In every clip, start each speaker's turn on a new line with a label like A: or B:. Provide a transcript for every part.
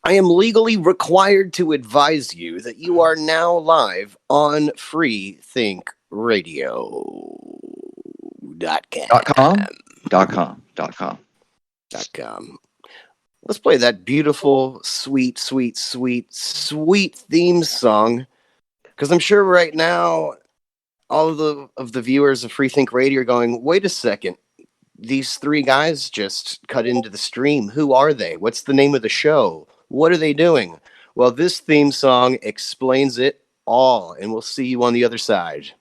A: I am legally required to advise you that you are now live on freethinkradio.com.
B: .com.
A: Let's play that beautiful, sweet, sweet, sweet, sweet theme song. Because I'm sure right now, all of the viewers of Free Think Radio are going, wait a second. These three guys just cut into the stream. Who are they? What's the name of the show? What are they doing? Well, this theme song explains it all, and we'll see you on the other side.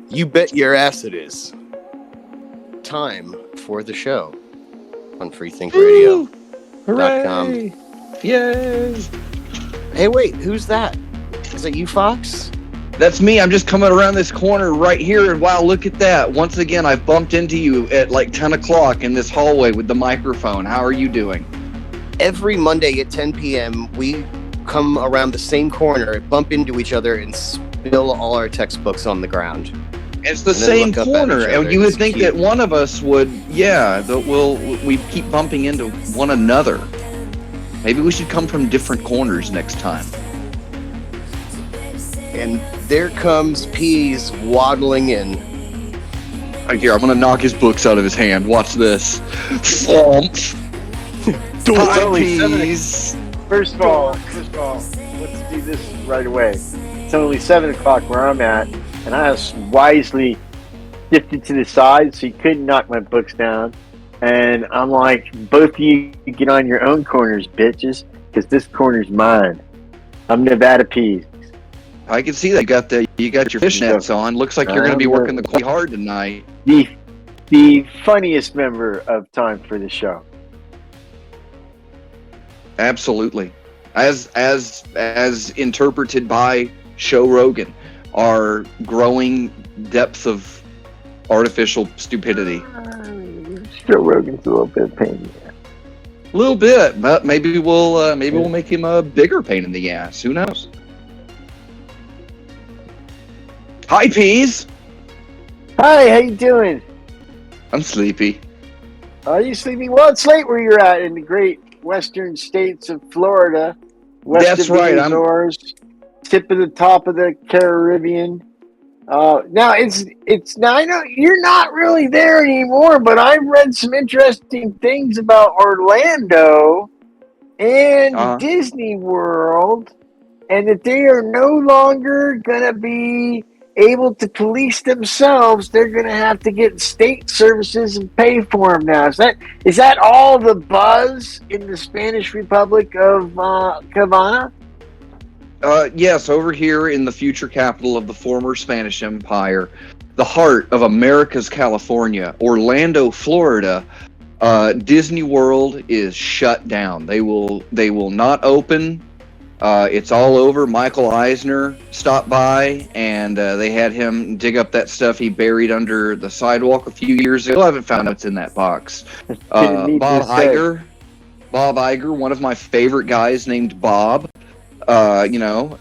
A: You bet your ass it is. Time for the show on freethinkradio.com.
B: Yay!
A: Hey, wait, who's that? Is that you, Fox?
B: That's me. I'm just coming around this corner right here, and wow, look at that. Once again, I bumped into you at like 10 o'clock in this hallway with the microphone. How are you doing?
A: Every Monday at 10 p.m., we come around the same corner, bump into each other, and spill all our textbooks on the ground.
B: It's the same corner, and you would think that one of us would, we keep bumping into one another. Maybe we should come from different corners next time.
A: And there comes Peas waddling in.
B: Here, I'm going to knock his books out of his hand. Watch this. Hi, Peas.
C: First of all, let's do this right away. It's only 7 o'clock where I'm at. And I was wisely shifted to the side so you couldn't knock my books down. And I'm like, both of you get on your own corners, bitches, because this corner's mine. I'm Nevada Peas.
B: I can see that you got your fishnets on. Looks like you're going to be working quite hard tonight.
C: The funniest member of Time for the Show.
B: Absolutely, as interpreted by Showrogan. Our growing depth of artificial stupidity.
C: Showrogan's a little bit of pain in the ass.
B: A little bit, but maybe we'll make him a bigger pain in the ass. Who knows? Hi, Peas.
C: Hi, how you doing?
B: I'm sleepy.
C: Are you sleepy? Well, it's late where you're at in the great western states of Florida.
B: That's right.
C: Tip of the top of the Caribbean. Now it's now I know you're not really there anymore, but I've read some interesting things about Orlando and Disney World, and that they are no longer gonna be able to police themselves. They're gonna have to get state services and pay for them now. Is that all the buzz in the Spanish Republic of Havana?
B: Yes, over here in the future capital of the former Spanish Empire, the heart of America's California, Orlando, Florida, Disney World is shut down. They will not open. It's all over. Michael Eisner stopped by, and they had him dig up that stuff he buried under the sidewalk a few years ago. I haven't found what's in that box. Bob Iger, one of my favorite guys named Bob.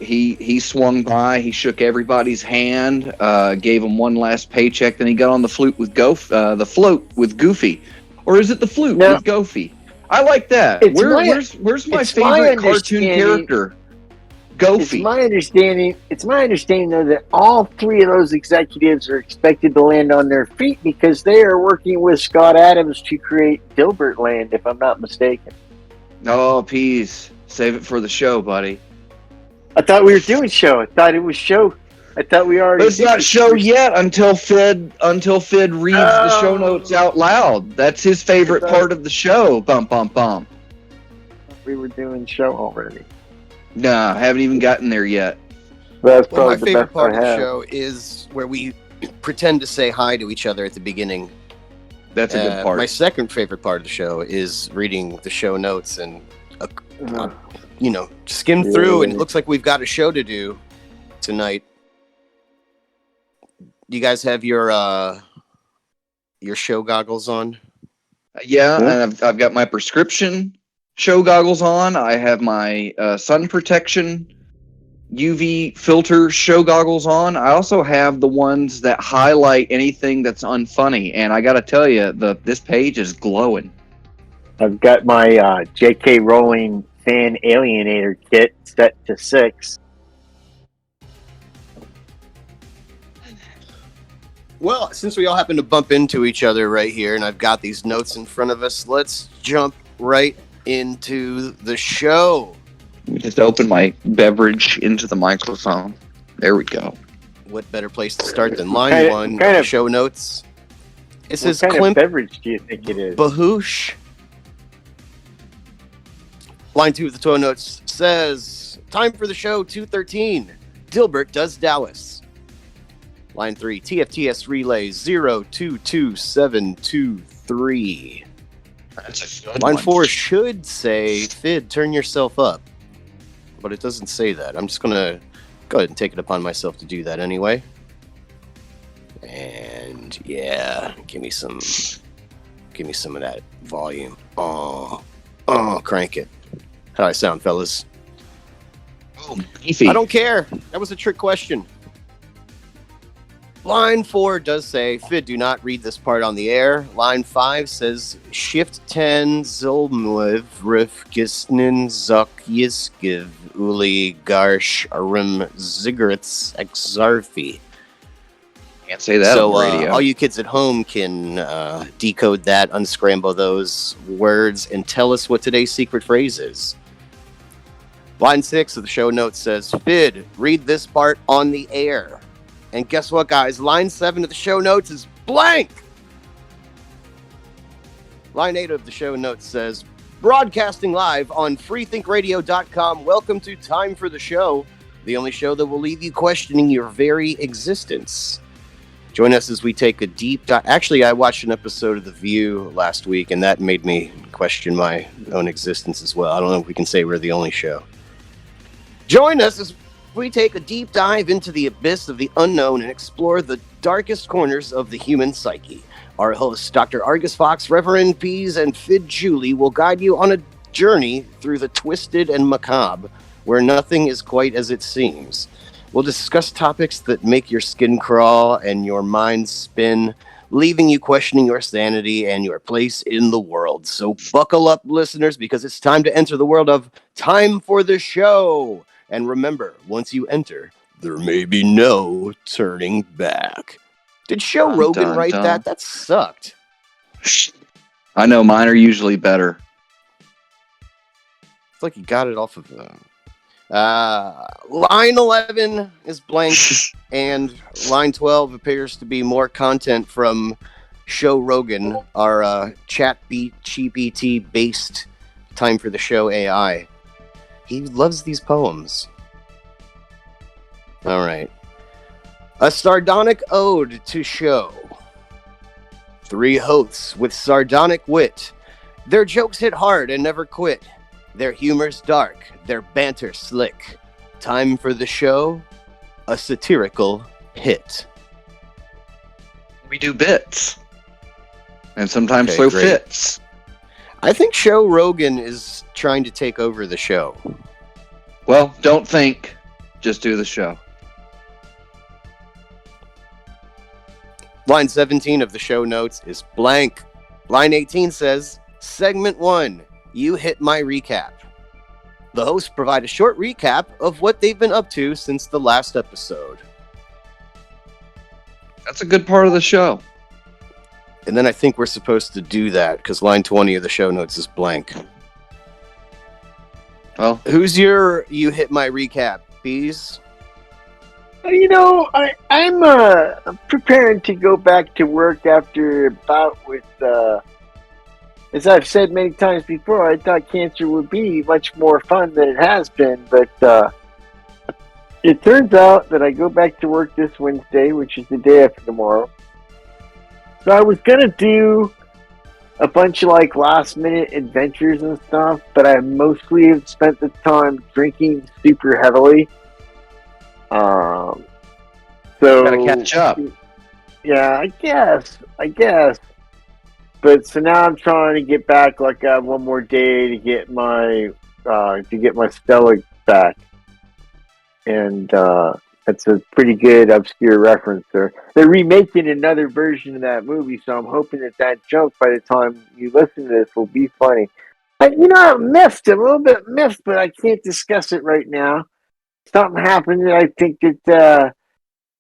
B: He swung by, he shook everybody's hand, gave him one last paycheck, then he got on the float with Goofy. Or is it the flute with Goofy? I like that. Where's my favorite cartoon character? Goofy.
C: It's my understanding though that all three of those executives are expected to land on their feet because they are working with Scott Adams to create Dilbert Land, if I'm not mistaken.
B: Oh, Peas. Save it for the show, buddy.
C: I thought we were doing show. I thought it was show. I thought we already.
B: But it's not show yet until Fid reads the show notes out loud. That's his favorite part of the show. Bum bum bum.
C: We were doing show already.
B: Nah, haven't even gotten there yet.
C: That's
A: Well, my
C: probably the
A: favorite
C: best
A: part
C: I
A: of the
C: have.
A: show is where we pretend to say hi to each other at the beginning.
B: That's a good part.
A: My second favorite part of the show is reading the show notes and, skim through, and it looks like we've got a show to do tonight. You guys have your show goggles on?
B: Yeah, and I've got my prescription show goggles on. I have my sun protection UV filter show goggles on. I also have the ones that highlight anything that's unfunny, and I gotta tell you, this page is glowing.
C: I've got my J.K. Rowling fan alienator kit set to 6.
A: Well, since we all happen to bump into each other right here, and I've got these notes in front of us, let's jump right into the show.
B: Let me just open my beverage into the microphone. There we go.
A: What better place to start than line one?
C: Kind of
A: show notes. It says
C: what kind
A: Klimt
C: of beverage do you think it is?
A: Bahoosh. Line 2 of the tow notes says, time for the show 213. Dilbert does Dallas. Line 3, TFTS relay 022723.
B: That's a good
A: Line
B: one.
A: 4 should say, Fid, turn yourself up. But it doesn't say that. I'm just going to go ahead and take it upon myself to do that anyway. And yeah, give me some of that volume. Oh, crank it. How do I sound, fellas?
B: Oh, beefy.
A: I don't care. That was a trick question. Line 4 does say, Fid, do not read this part on the air. Line 5 says, Shift 10 Zolmlev Rifgisnin Zuk Yiskiv Uli Garsh Arim Zigaretz Exarfi.
B: Can't say that on the radio.
A: All you kids at home can decode that, unscramble those words, and tell us what today's secret phrase is. Line 6 of the show notes says, Fid, read this part on the air. And guess what, guys? Line 7 of the show notes is blank. Line 8 of the show notes says, broadcasting live on freethinkradio.com. Welcome to Time for the Show, the only show that will leave you questioning your very existence. Join us as we take a deep dive. Actually, I watched an episode of The View last week, and that made me question my own existence as well. I don't know if we can say we're the only show. Join us as we take a deep dive into the abyss of the unknown and explore the darkest corners of the human psyche. Our hosts, Dr. Argus Fox, Reverend Pease, and Fid Julie, will guide you on a journey through the twisted and macabre, where nothing is quite as it seems. We'll discuss topics that make your skin crawl and your mind spin, leaving you questioning your sanity and your place in the world. So buckle up, listeners, because it's time to enter the world of Time for the Show. And remember, once you enter, there may be no turning back. Did Showrogan write that? That sucked.
B: I know, mine are usually better.
A: It's like you got it off of line 11 is blank, and line 12 appears to be more content from Showrogan, our chat GPT based Time for the Show AI. He loves these poems. All right. A sardonic ode to show. 3 hosts with sardonic wit. Their jokes hit hard and never quit. Their humor's dark, their banter slick. Time for the show, a satirical hit.
B: We do bits. And sometimes throw fits.
A: I think Showrogan is trying to take over the show.
B: Well, don't think. Just do the show.
A: Line 17 of the show notes is blank. Line 18 says, Segment 1, you hit my recap. The hosts provide a short recap of what they've been up to since the last episode.
B: That's a good part of the show.
A: And then I think we're supposed to do that because line 20 of the show notes is blank.
B: Well,
A: Who's your you hit my recap, Bees?
C: I'm preparing to go back to work after a bout with. As I've said many times before, I thought cancer would be much more fun than it has been, but it turns out that I go back to work this Wednesday, which is the day after tomorrow. So I was gonna do a bunch of like last minute adventures and stuff, but I mostly have spent the time drinking super heavily. So
B: gotta catch up.
C: Yeah, I guess. But so now I'm trying to get back. Like I have one more day to get my Stella back, and that's a pretty good obscure reference there. They're remaking another version of that movie, so I'm hoping that joke by the time you listen to this will be funny. I'm miffed, a little bit miffed, but I can't discuss it right now. Something happened that I think that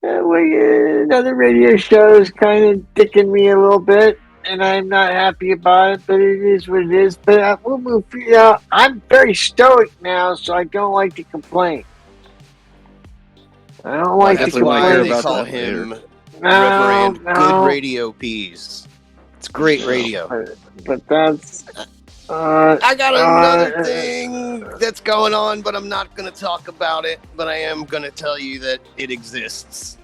C: another radio show is kind of dicking me a little bit, and I'm not happy about it, but it is what it is. But we'll move. I'm very stoic now, so I don't like to complain. I don't like to
A: That's
B: definitely wanna
A: why
B: hear
A: they
B: about
A: call
B: that
A: him
B: later.
A: Reverend
C: No,
A: Good Radio Peas. It's great radio.
C: but that's.
A: I got another thing that's going on, but I'm not going to talk about it. But I am going to tell you that it exists.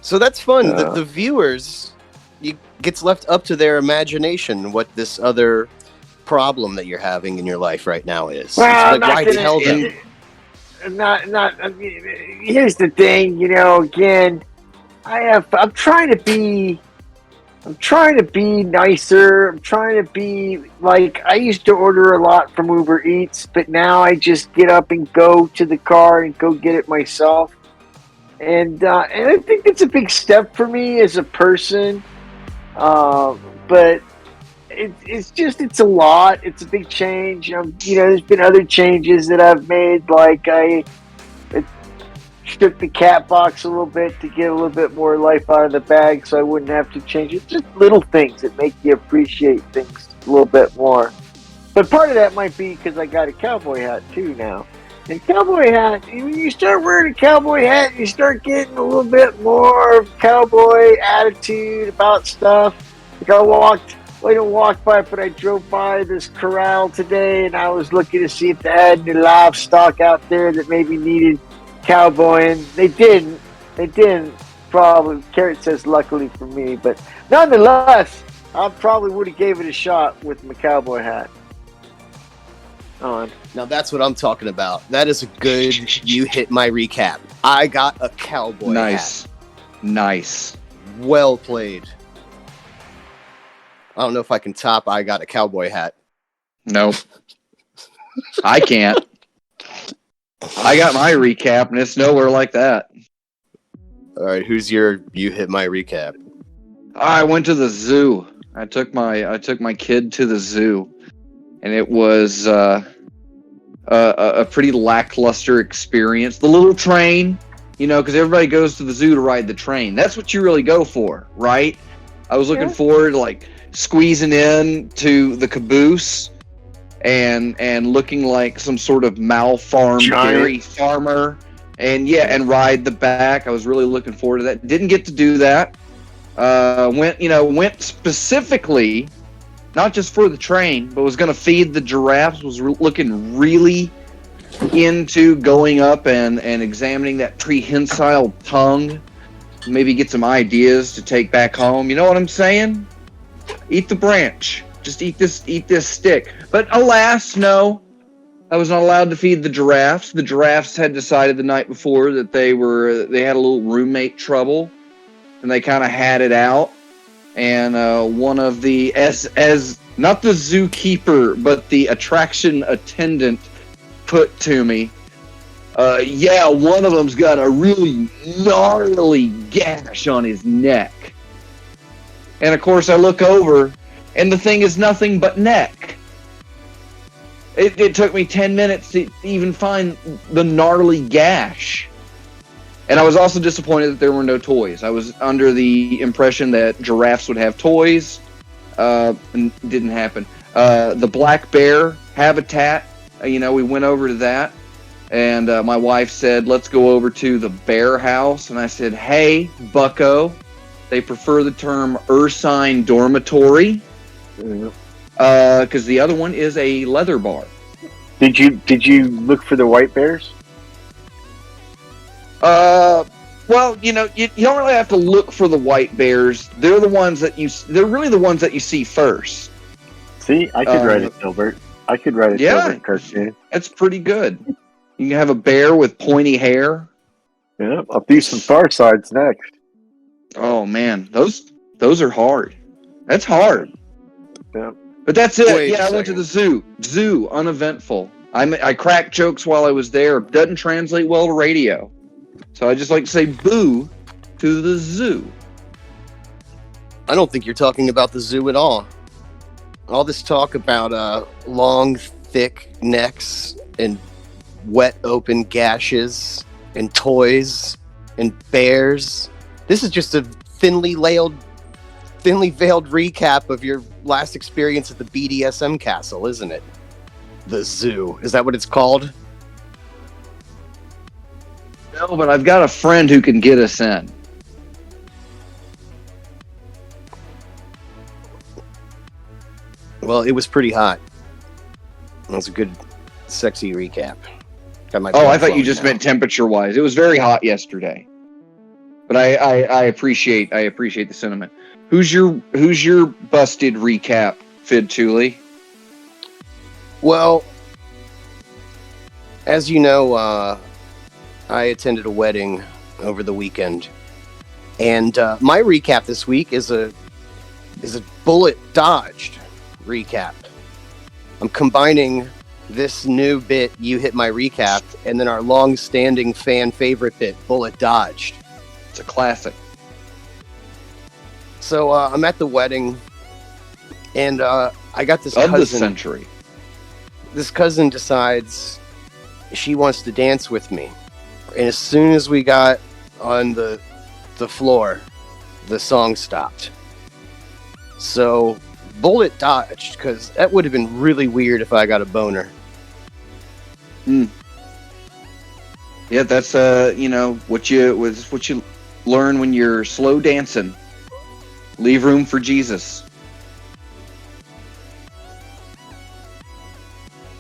A: So that's fun. The viewers, it gets left up to their imagination what this other problem that you're having in your life right now is.
C: Well,
A: It's like, why tell them?
C: Here's the thing, again, I'm trying to be nicer. I'm trying to be like, I used to order a lot from Uber Eats, but now I just get up and go to the car and go get it myself. And I think it's a big step for me as a person. But it's a lot. It's a big change. There's been other changes that I've made, like I shook the cat box a little bit to get a little bit more life out of the bag so I wouldn't have to change it. Just little things that make you appreciate things a little bit more. But part of that might be because I got a cowboy hat too now. And cowboy hat, when you start wearing a cowboy hat, you start getting a little bit more cowboy attitude about stuff. Like I didn't walk by, but I drove by this corral today and I was looking to see if they had any livestock out there that maybe needed cowboying. They didn't. Probably. Carrot says luckily for me, but nonetheless, I probably would have gave it a shot with my cowboy hat on.
A: Now that's what I'm talking about. That is a good you hit my recap. I got a cowboy hat.
B: Nice.
A: Well played. I don't know if I can top I got a cowboy hat.
B: Nope. I can't. I got my recap, and it's nowhere like that.
A: All right, who's your you hit my recap?
B: I went to the zoo. I took my kid to the zoo, and it was a pretty lackluster experience. The little train, because everybody goes to the zoo to ride the train. That's what you really go for, right? I was looking forward to like squeezing in to the caboose and looking like some sort of malfarmed dairy farmer, and ride the back. I was really looking forward to that. Didn't get to do that. Went specifically not just for the train, but was going to feed the giraffes. Was looking really into going up and examining that prehensile tongue. Maybe get some ideas to take back home. You know what I'm saying? Eat the branch. Just eat this stick. But alas, no. I was not allowed to feed the giraffes. The giraffes had decided the night before that they had a little roommate trouble, and they kind of had it out. And one of the as not the zookeeper, but the attraction attendant put to me, one of them's got a really gnarly gash on his neck. And of course I look over, and the thing is nothing but neck. It took me 10 minutes to even find the gnarly gash. And I was also disappointed that there were no toys. I was under the impression that giraffes would have toys, and it didn't happen. The black bear habitat, we went over to that. And my wife said, let's go over to the bear house. And I said, hey, bucko. They prefer the term Ursine dormitory. Because the other one is a leather bar.
C: Did you look for the white bears?
B: Well, you don't really have to look for the white bears. They're the ones they're really the ones that you see first.
C: See, I could write a Dilbert. I could write a Dilbert cartoon.
B: That's pretty good. You can have a bear with pointy hair.
C: Yeah, I'll do some Far Sides next.
B: Oh man, those are hard. That's hard.
C: Yeah.
B: But that's it.
A: Wait
B: I went to the zoo. Zoo, uneventful. I cracked jokes while I was there. Doesn't translate well to radio. So I just like to say boo to the zoo.
A: I don't think you're talking about the zoo at all. All this talk about long, thick necks and wet, open gashes and toys and bears. This is just a thinly veiled recap of your last experience at the BDSM castle, isn't it? The zoo. Is that what it's called?
B: No, but I've got a friend who can get us in.
A: Well, it was pretty hot. That was a good, sexy recap.
B: I thought you just meant temperature-wise. It was very hot yesterday. But I appreciate the sentiment. Who's your busted recap, Fid Thule?
A: Well, as you know, I attended a wedding over the weekend, and my recap this week is a bullet dodged recap. I'm combining this new bit, You Hit My Recap, and then our long-standing fan favorite bit, Bullet Dodged.
B: It's a classic.
A: So I'm at the wedding, and I got this
B: Of
A: cousin.
B: the century.
A: This cousin decides she wants to dance with me. And as soon as we got on the floor, the song stopped. So, bullet dodged, because that would have been really weird if I got a boner.
B: Yeah, that's what you learn when you're slow dancing. Leave room for Jesus.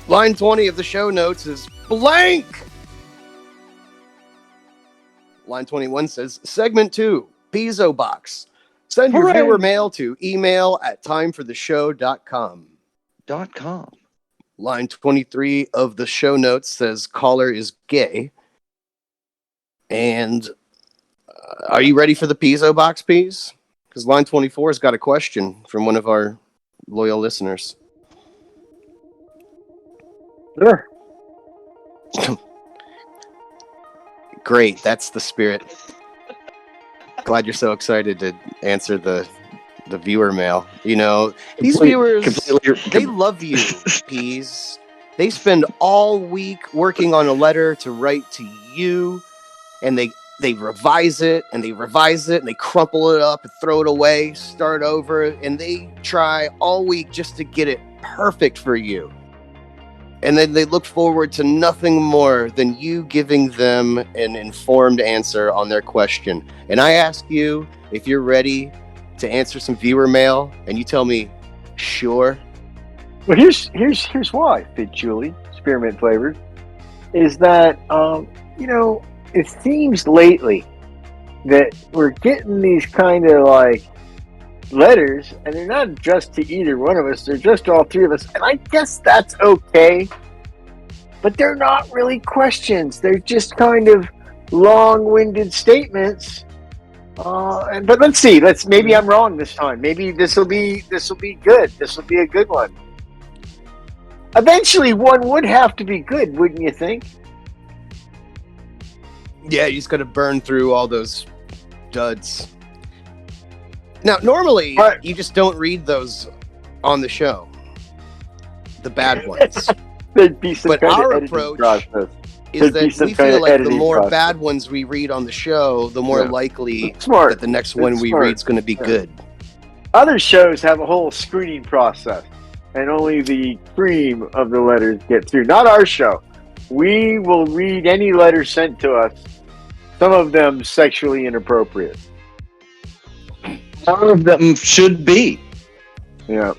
A: Line 20 of the show notes is blank. Line 21 says, segment 2, Pizzo Box. Send your
B: Hooray!
A: viewer mail to email@timefortheshow.com.
B: .com.
A: Line 23 of the show notes says, caller is gay. And are you ready for the Pizzo Box, Peas? Because line 24 has got a question from one of our loyal listeners.
C: Sure.
A: Great, that's the spirit. Glad you're so excited to answer the viewer mail. These viewers, they love you, Peas. They spend all week working on a letter to write to you, and they revise it, and they crumple it up and throw it away, start over, and they try all week just to get it perfect for you. And then they look forward to nothing more than you giving them an informed answer on their question. And I ask you if you're ready to answer some viewer mail, and you tell me, sure.
C: Well, here's why, Fit Julie, spearmint flavored, is that it seems lately that we're getting these kind of like letters, and they're not addressed to either one of us, they're just to all three of us, and I guess that's okay, but they're not really questions, they're just kind of long-winded statements. But let's see, maybe I'm wrong this time, maybe this will be good, this will be a good one. Eventually one would have to be good, wouldn't you think?
A: Yeah, you just got to burn through all those duds. Now, normally, you just don't read those on the show. The bad ones.
C: There'd be some
A: but
C: kind
A: our
C: of
A: approach
C: process.
A: is that we feel like the more bad ones we read on the show, the more likely that the next one we read is going to be good.
C: Other shows have a whole screening process. and only the cream of the letters get through. Not our show. We will read any letter sent to us, some of them sexually inappropriate.
B: Some of them should be.
C: Yeah.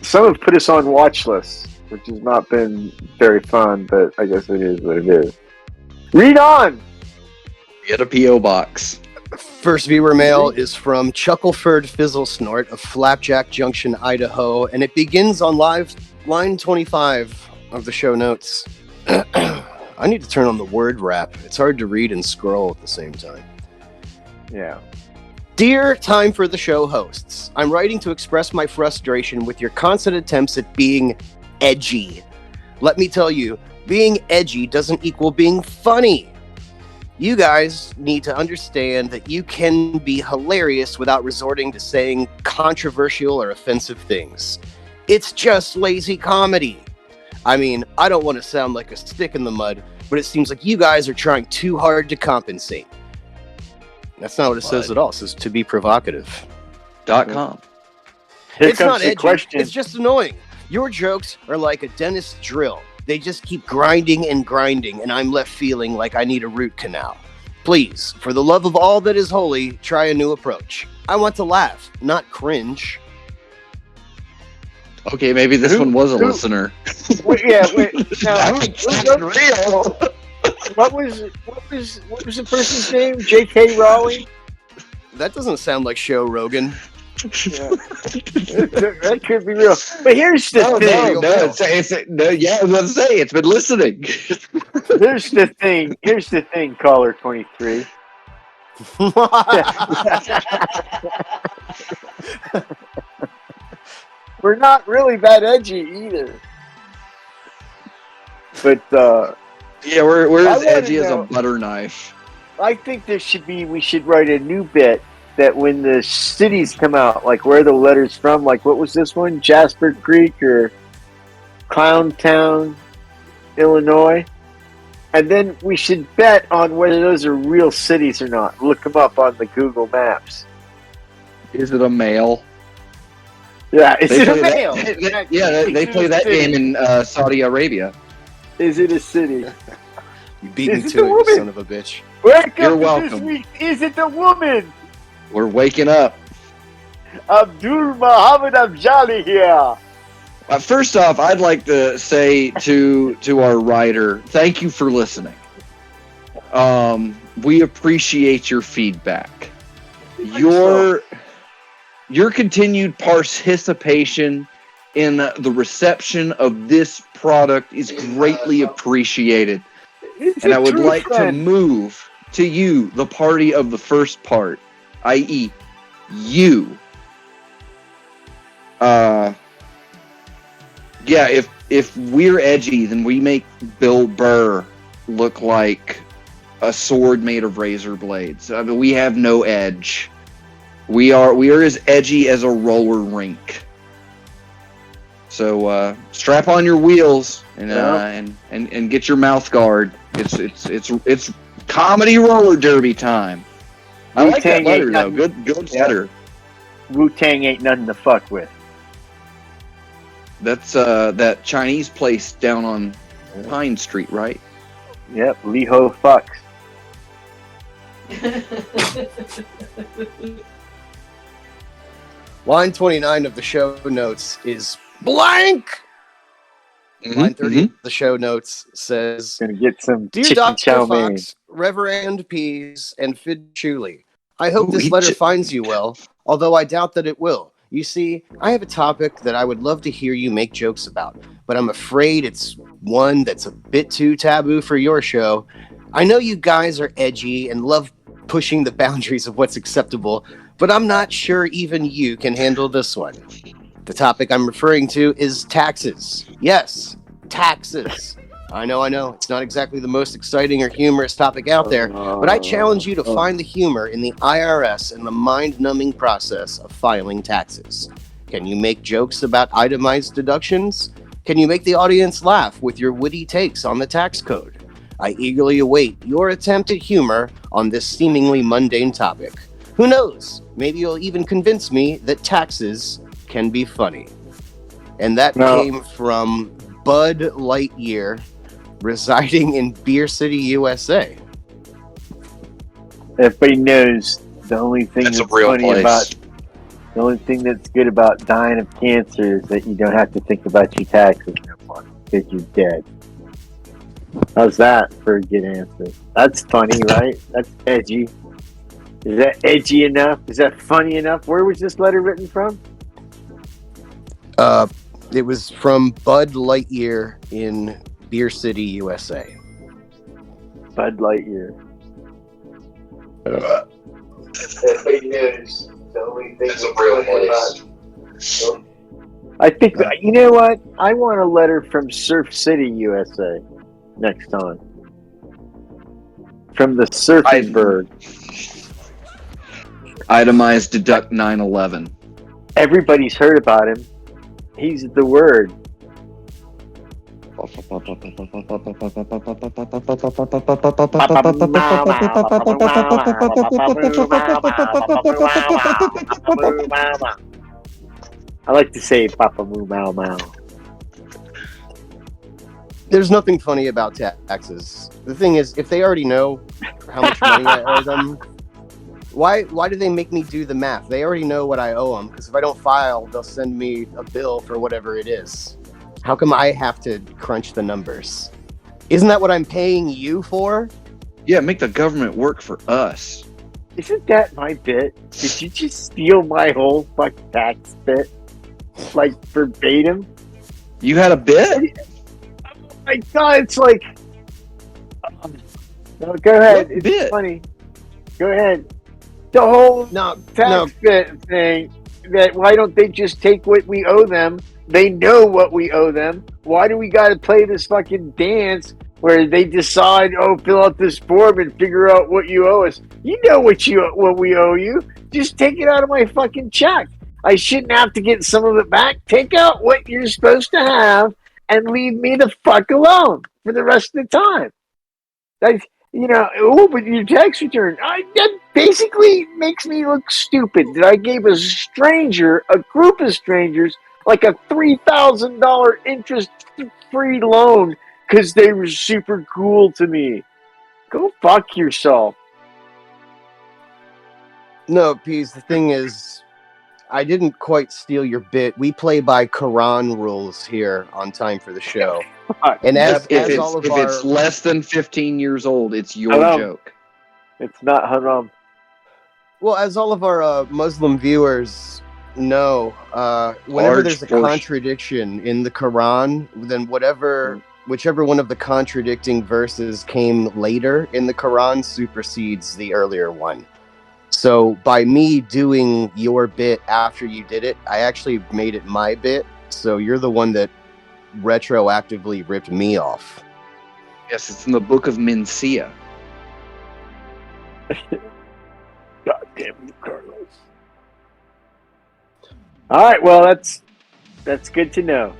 C: Some have put us on watch lists, which has not been very fun, but I guess it is what it is. Read on!
B: Get a P.O. box.
A: First viewer mail is from Chuckleford Fizzlesnort of Flapjack Junction, Idaho, and it begins on line 25 of the show notes. I need to turn on the word wrap. It's hard to read and scroll at the same time.
C: Yeah.
A: Dear Time for the Show hosts, I'm writing to express my frustration with your constant attempts at being edgy. Let me tell you, being edgy doesn't equal being funny. You guys need to understand that you can be hilarious without resorting to saying controversial or offensive things. It's just lazy comedy. I mean, I don't want to sound like a stick in the mud, but it seems like you guys are trying too hard to compensate. That's not what it says at all. It says to be provocative.
B: .com.
A: It's not edgy. Question. It's just annoying. Your jokes are like a dentist's drill. They just keep grinding and grinding, and I'm left feeling like I need a root canal. Please, for the love of all that is holy, try a new approach. I want to laugh, not cringe.
B: Okay, maybe this one was a listener.
C: Wait. Now, real. What was the person's name? J.K. Rowling?
B: That doesn't sound like Showrogan.
C: Yeah. That could be real. But here's the thing.
B: I was going to say, it's been listening.
C: Here's the thing, caller 23. We're not really that edgy either. But
B: yeah, we're as edgy as a butter knife.
C: I think we should write a new bit that when the cities come out, like where the letter's from, like what was this one? Jasper Creek or Clowntown, Illinois? And then we should bet on whether those are real cities or not. Look them up on the Google Maps.
B: Is it a male?
C: Yeah, is it a male?
B: They play that game in Saudi Arabia.
C: Is it a city?
A: You beat me to it, you son of a bitch.
C: You're welcome. Is it the woman?
B: We're waking up.
C: Abdul Muhammad Abjali here.
B: First off, I'd like to say to our writer, thank you for listening. We appreciate your feedback. Your continued participation in the reception of this product is greatly appreciated. And I would like to move to you, the party of the first part, i.e., you. If we're edgy, then we make Bill Burr look like a sword made of razor blades. I mean, we have no edge. We are as edgy as a roller rink. So strap on your wheels and get your mouth guard. It's comedy roller derby time. I like that letter though. Good letter.
C: Wu-Tang ain't nothing to fuck with.
B: That's that Chinese place down on Pine Street, right?
C: Yep, Liho fucks.
A: Line 29 of the show notes is blank. Line 30 of the show notes says,
C: "Gonna get some
A: Dear
C: chicken
A: Dr.
C: chow mein.
A: Fox, Reverend Peas, and Fid Chuli, I hope this letter finds you well, although I doubt that it will. You see, I have a topic that I would love to hear you make jokes about, but I'm afraid it's one that's a bit too taboo for your show. I know you guys are edgy and love pushing the boundaries of what's acceptable, but I'm not sure even you can handle this one. The topic I'm referring to is taxes. Yes, taxes. I know. It's not exactly the most exciting or humorous topic out there, but I challenge you to find the humor in the IRS and the mind-numbing process of filing taxes. Can you make jokes about itemized deductions? Can you make the audience laugh with your witty takes on the tax code? I eagerly await your attempt at humor on this seemingly mundane topic. Who knows? Maybe you'll even convince me that taxes can be funny. And that
C: No.
A: came from Bud Lightyear residing in Beer City, USA.
C: Everybody knows the only thing
B: That's a
C: that's
B: real
C: funny
B: place.
C: about the only thing that's good about dying of cancer is that you don't have to think about your taxes no more because you're dead. How's that for a good answer? That's funny, right? That's edgy. Is that edgy enough? Is that funny enough? Where was this letter written from?
A: It was from Bud Lightyear in Beer City, USA.
C: Bud Lightyear. Everybody knows the only thing
B: That's a real place.
C: I think, you know what? I want a letter from Surf City, USA next time. From the surfing bird.
B: Itemized deduct 9/11.
C: Everybody's heard about him. He's the word. I like to say Papa Moo Mau Mau.
A: There's nothing funny about taxes. The thing is, if they already know how much money I owe them, why do they make me do the math? They already know what I owe them, because if I don't file, they'll send me a bill for whatever it is. How come I have to crunch the numbers? Isn't that what I'm paying you for?
B: Yeah, make the government work for us.
C: Isn't that my bit? Did you just steal my whole fucking tax bit? Like verbatim?
B: You had a bit?
C: My God, it's like. No, go ahead.
B: What
C: It's
B: bit?
C: funny. Go ahead. The whole
A: No,
C: tax bit thing. That why don't they just take what we owe them? They know what we owe them. Why do we got to play this fucking dance where they decide, oh, fill out this form and figure out what you owe us? You know what we owe you. Just take it out of my fucking check. I shouldn't have to get some of it back. Take out what you're supposed to have and leave me the fuck alone for the rest of the time. Like, you know, oh, but your tax return, that basically makes me look stupid that I gave a stranger, a group of strangers, like a $3,000 interest-free loan because they were super cool to me. Go fuck yourself.
A: No, Pease, the thing is, I didn't quite steal your bit. We play by Quran rules here on Time for the Show. And
B: If
A: all of
B: it's less than 15 years old, it's your
C: Haram.
B: joke.
C: It's not haram.
A: Well, as all of our Muslim viewers know, whenever
B: Large
A: there's a
B: portion.
A: contradiction in the Quran, then whichever one of the contradicting verses came later in the Quran supersedes the earlier one. So by me doing your bit after you did it, I actually made it my bit. So you're the one that retroactively ripped me off.
B: Yes, it's in the book of Mencia.
C: God damn you, Carlos. All right, well, that's good to know.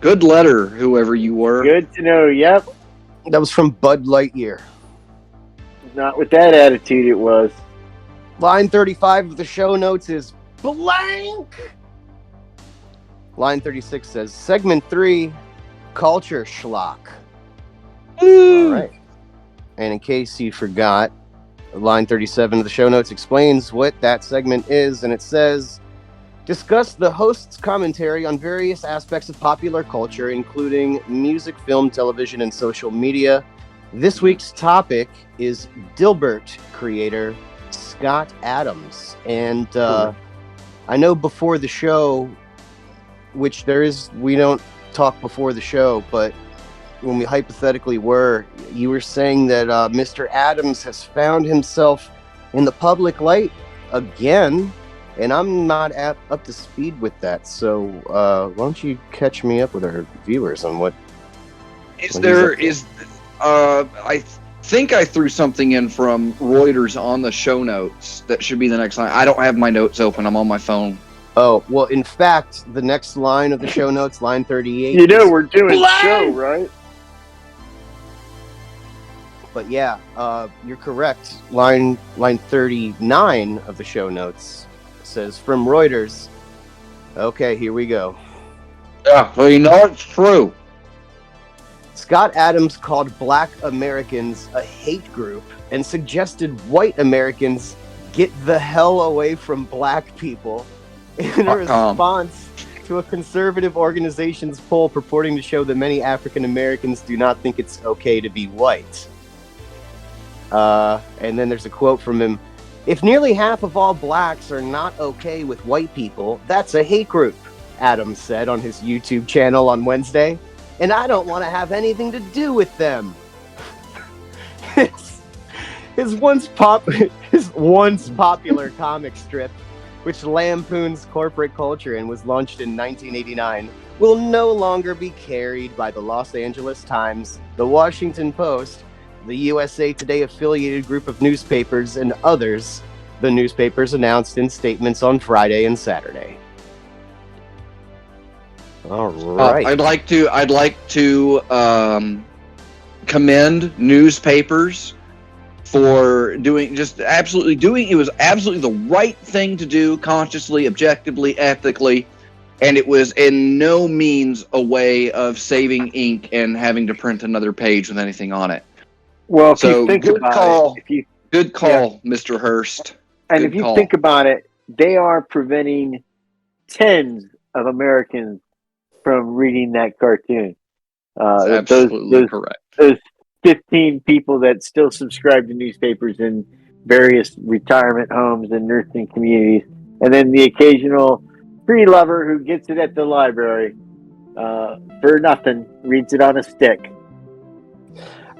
B: Good letter, whoever you were.
C: Good to know. Yep.
A: That was from Bud Lightyear.
C: Not with that attitude it was.
A: Line 35 of the show notes is blank. Line 36 says, segment 3, culture schlock. All right. And in case you forgot, line 37 of the show notes explains what that segment is, and it says, discuss the host's commentary on various aspects of popular culture, including music, film, television, and social media. This week's topic is Dilbert creator Scott Adams. And I know before the show, which we don't talk before the show, but when we hypothetically were, you were saying that Mr. Adams has found himself in the public light again, and I'm not up to speed with that. So why don't you catch me up with our viewers on what
B: I think I threw something in from Reuters on the show notes. That should be the next line. I don't have my notes open. I'm on my phone.
A: Oh, well, in fact, the next line of the show notes, line 38.
C: You know we're doing show, right?
A: But yeah, you're correct. Line 39 of the show notes says, from Reuters, Okay, here we go.
B: Yeah, so it's true.
A: Scott Adams called Black Americans a hate group and suggested white Americans get the hell away from black people in a response to a conservative organization's poll purporting to show that many African Americans do not think it's okay to be white. And then there's a quote from him. If nearly half of all blacks are not okay with white people, that's a hate group, Adams said on his YouTube channel on Wednesday. And I don't want to have anything to do with them. His once popular comic strip, which lampoons corporate culture and was launched in 1989, will no longer be carried by the Los Angeles Times, the Washington Post, the USA Today affiliated group of newspapers, and others, the newspapers announced in statements on Friday and Saturday. All right.
B: I'd like to commend newspapers for doing it was absolutely the right thing to do, consciously, objectively, ethically, and it was in no means a way of saving ink and having to print another page with anything on it.
C: Well, if you think about it,
B: good call, Mr. Hurst.
C: And if you think about it, they are preventing tens of Americans from reading that cartoon.
B: Absolutely correct.
C: Those 15 people that still subscribe to newspapers in various retirement homes and nursing communities, and then the occasional free lover who gets it at the library for nothing, reads it on a stick.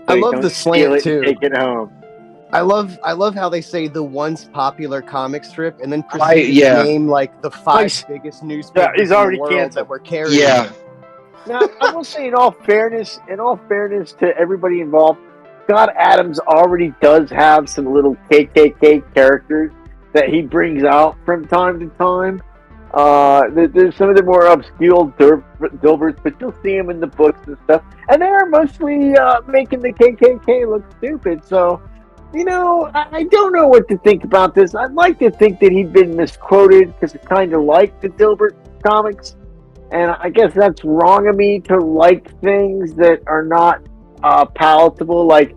A: I love the slant too.
C: Take it home.
A: I love how they say the once popular comic strip and then proceed to name like the 5 biggest newspapers
C: he's already
A: in the world
C: canceled
A: that were carrying.
B: Yeah.
C: Now, I will say, in all fairness to everybody involved, Scott Adams already does have some little KKK characters that he brings out from time to time. There's some of the more obscure Dilberts, but you'll see them in the books and stuff. And they are mostly making the KKK look stupid. So, I don't know what to think about this. I'd like to think that he'd been misquoted because I kind of like the Dilbert comics. And I guess that's wrong of me to like things that are not palatable. Like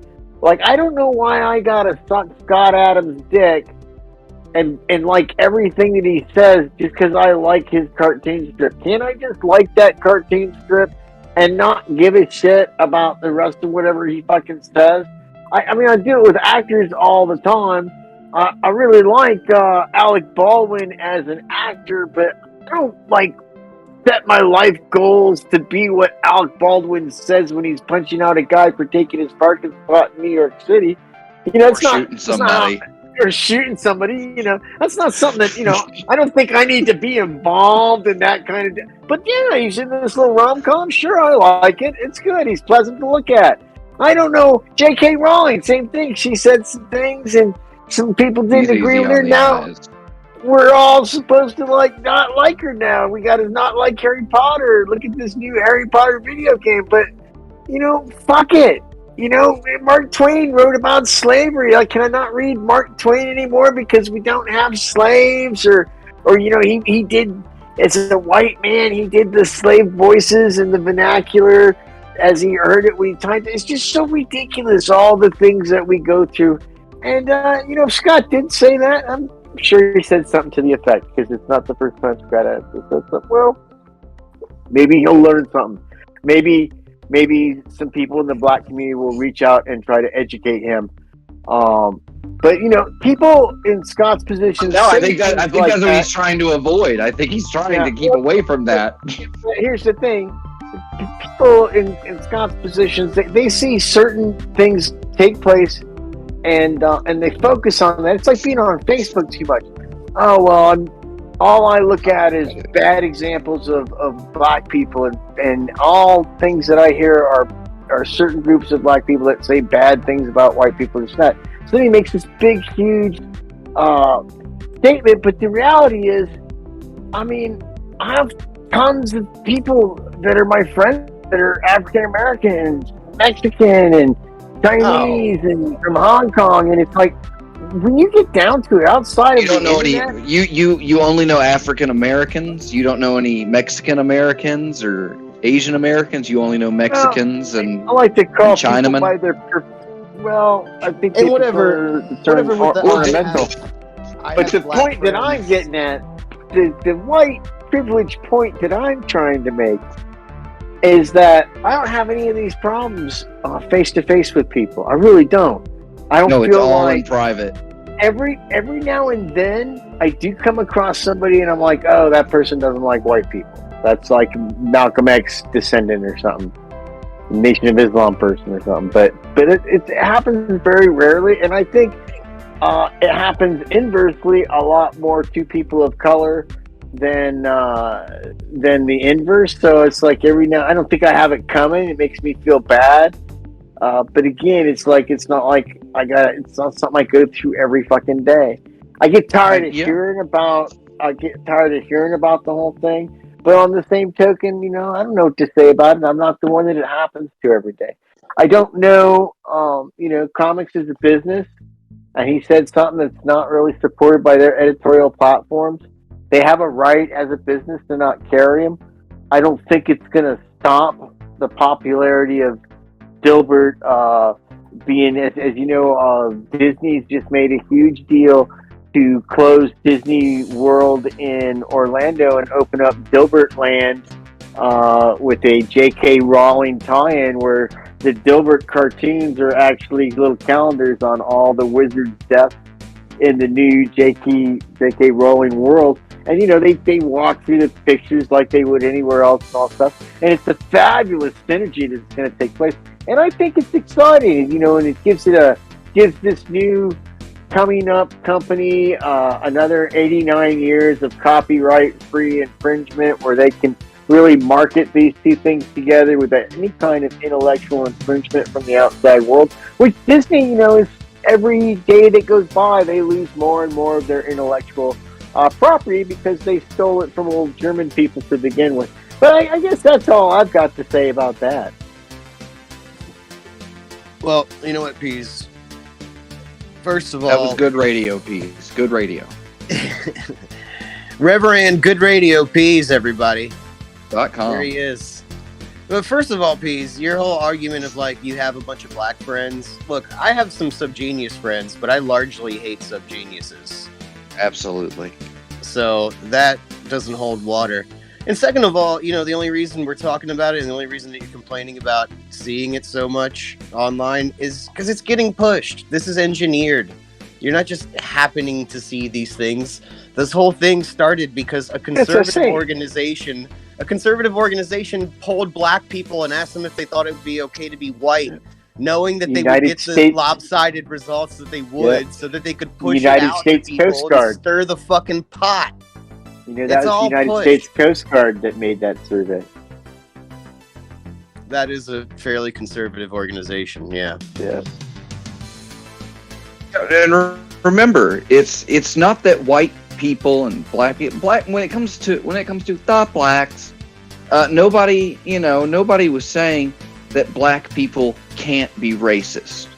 C: I don't know why I gotta suck Scott Adams' dick and like everything that he says just because I like his cartoon strip. Can't I just like that cartoon strip and not give a shit about the rest of whatever he fucking says? I mean, I do it with actors all the time. I really like Alec Baldwin as an actor, but I don't set my life goals to be what Alec Baldwin says when he's punching out a guy for taking his parking spot in New York City.
B: Shooting somebody.
C: Or shooting somebody, that's not something that, I don't think I need to be involved in that kind of. But yeah, he's in this little rom-com. Sure, I like it. It's good. He's pleasant to look at. I don't know. J.K. Rowling, same thing. She said some things and some people didn't agree with her. Now we're all supposed to not like her now. We got to not like Harry Potter. Look at this new Harry Potter video game. But, fuck it. Mark Twain wrote about slavery. Can I not read Mark Twain anymore because we don't have slaves? Or he did, as a white man, he did the slave voices and the vernacular as he heard it when he typed it. It's just so ridiculous, all the things that we go through. And, if Scott did say that, I'm sure he said something to the effect, because it's not the first time Scott has said something. Well, maybe he'll learn something. Maybe some people in the black community will reach out and try to educate him. But people in Scott's position.
B: No, I think that's what he's trying to avoid. I think he's trying to keep away from that.
C: Here's the thing: people in Scott's positions, they see certain things take place, and they focus on that. It's like being on Facebook too much. Oh well, all I look at is bad examples of black people, and all things that I hear are certain groups of black people that say bad things about white people. It's not. So then he makes this big, huge statement, but the reality is, I have tons of people that are my friends that are African American, Mexican, and Chinese, and from Hong Kong, and it's like, when you get down to it, outside
B: You
C: of
B: don't
C: the
B: know any.
C: internet,
B: You only know African Americans. You don't know any Mexican Americans or Asian Americans. You only know Mexicans
C: I like to call people
B: Chinaman.
C: by their. Well, I think
A: And
C: they
A: whatever,
C: prefer the term
A: with the
C: ornamental.
A: I
C: But
A: have
C: the
A: black
C: point that I'm
A: friends.
C: getting at, the white privilege point that I'm trying to make, is that I don't have any of these problems face to face with people. I really don't. I don't
B: No, it's
C: feel
B: all in
C: like
B: private.
C: every now and then I do come across somebody and I'm like, oh, that person doesn't like white people. That's like Malcolm X descendant or something, Nation of Islam person or something. But it happens very rarely, and I think it happens inversely a lot more to people of color than the inverse. So it's like every now, I don't think I have it coming. It makes me feel bad. But again, it's like it's not like it's not something I go through every fucking day. I get tired of hearing about the whole thing. But on the same token, I don't know what to say about it. I'm not the one that it happens to every day. I don't know. Comics is a business, and he said something that's not really supported by their editorial platforms. They have a right as a business to not carry him. I don't think it's going to stop the popularity of Dilbert being, as you know, Disney's just made a huge deal to close Disney World in Orlando and open up Dilbert Land with a J.K. Rowling tie-in where the Dilbert cartoons are actually little calendars on all the wizards' deaths in the new J.K. Rowling world. And, they walk through the pictures like they would anywhere else and all stuff. And it's a fabulous synergy that's going to take place. And I think it's exciting, and it gives this new coming up company another 89 years of copyright-free infringement where they can really market these two things together without any kind of intellectual infringement from the outside world, which Disney, is every day that goes by, they lose more and more of their intellectual property because they stole it from old German people to begin with. But I guess that's all I've got to say about that.
A: Well, you know what, Pease? First of all,
B: that was good radio, Pease. Good radio.
A: Reverend Good Radio Pease, everybody.
B: .com.
A: There he is. But first of all, Pease, your whole argument of like you have a bunch of black friends. Look, I have some subgenius friends, but I largely hate subgeniuses.
B: Absolutely.
A: So that doesn't hold water. And second of all, the only reason we're talking about it and the only reason that you're complaining about seeing it so much online is because it's getting pushed. This is engineered. You're not just happening to see these things. This whole thing started because a conservative organization polled black people and asked them if they thought it would be okay to be white, knowing that they would get the lopsided results that they would, so that they could push
C: United
A: it out
C: States
A: to people
C: Coast Guard.
A: and stir the fucking pot.
C: That was the United States Coast Guard that made that survey.
A: That is a fairly conservative organization, yeah.
C: Yes.
B: And remember, it's not that white people and black people, when it comes to the blacks, nobody was saying that black people can't be racist.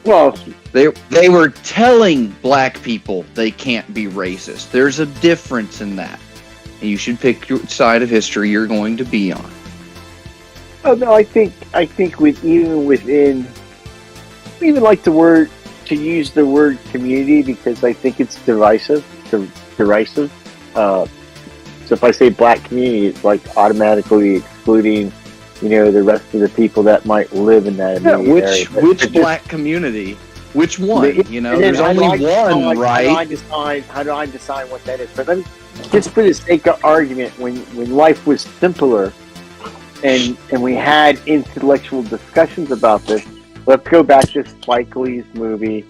C: Well,
B: they were telling black people they can't be racist. There's a difference in that. And you should pick your side of history you're going to be on.
C: Oh no, I think even like to use the word community because I think it's derisive. So if I say black community, it's like automatically excluding, the rest of the people that might live in that area.
B: Which black community? Which one? There's only one, right?
C: How do I decide what that is? But let me, just for the sake of argument, when life was simpler, and we had intellectual discussions about this, let's go back to Spike Lee's movie,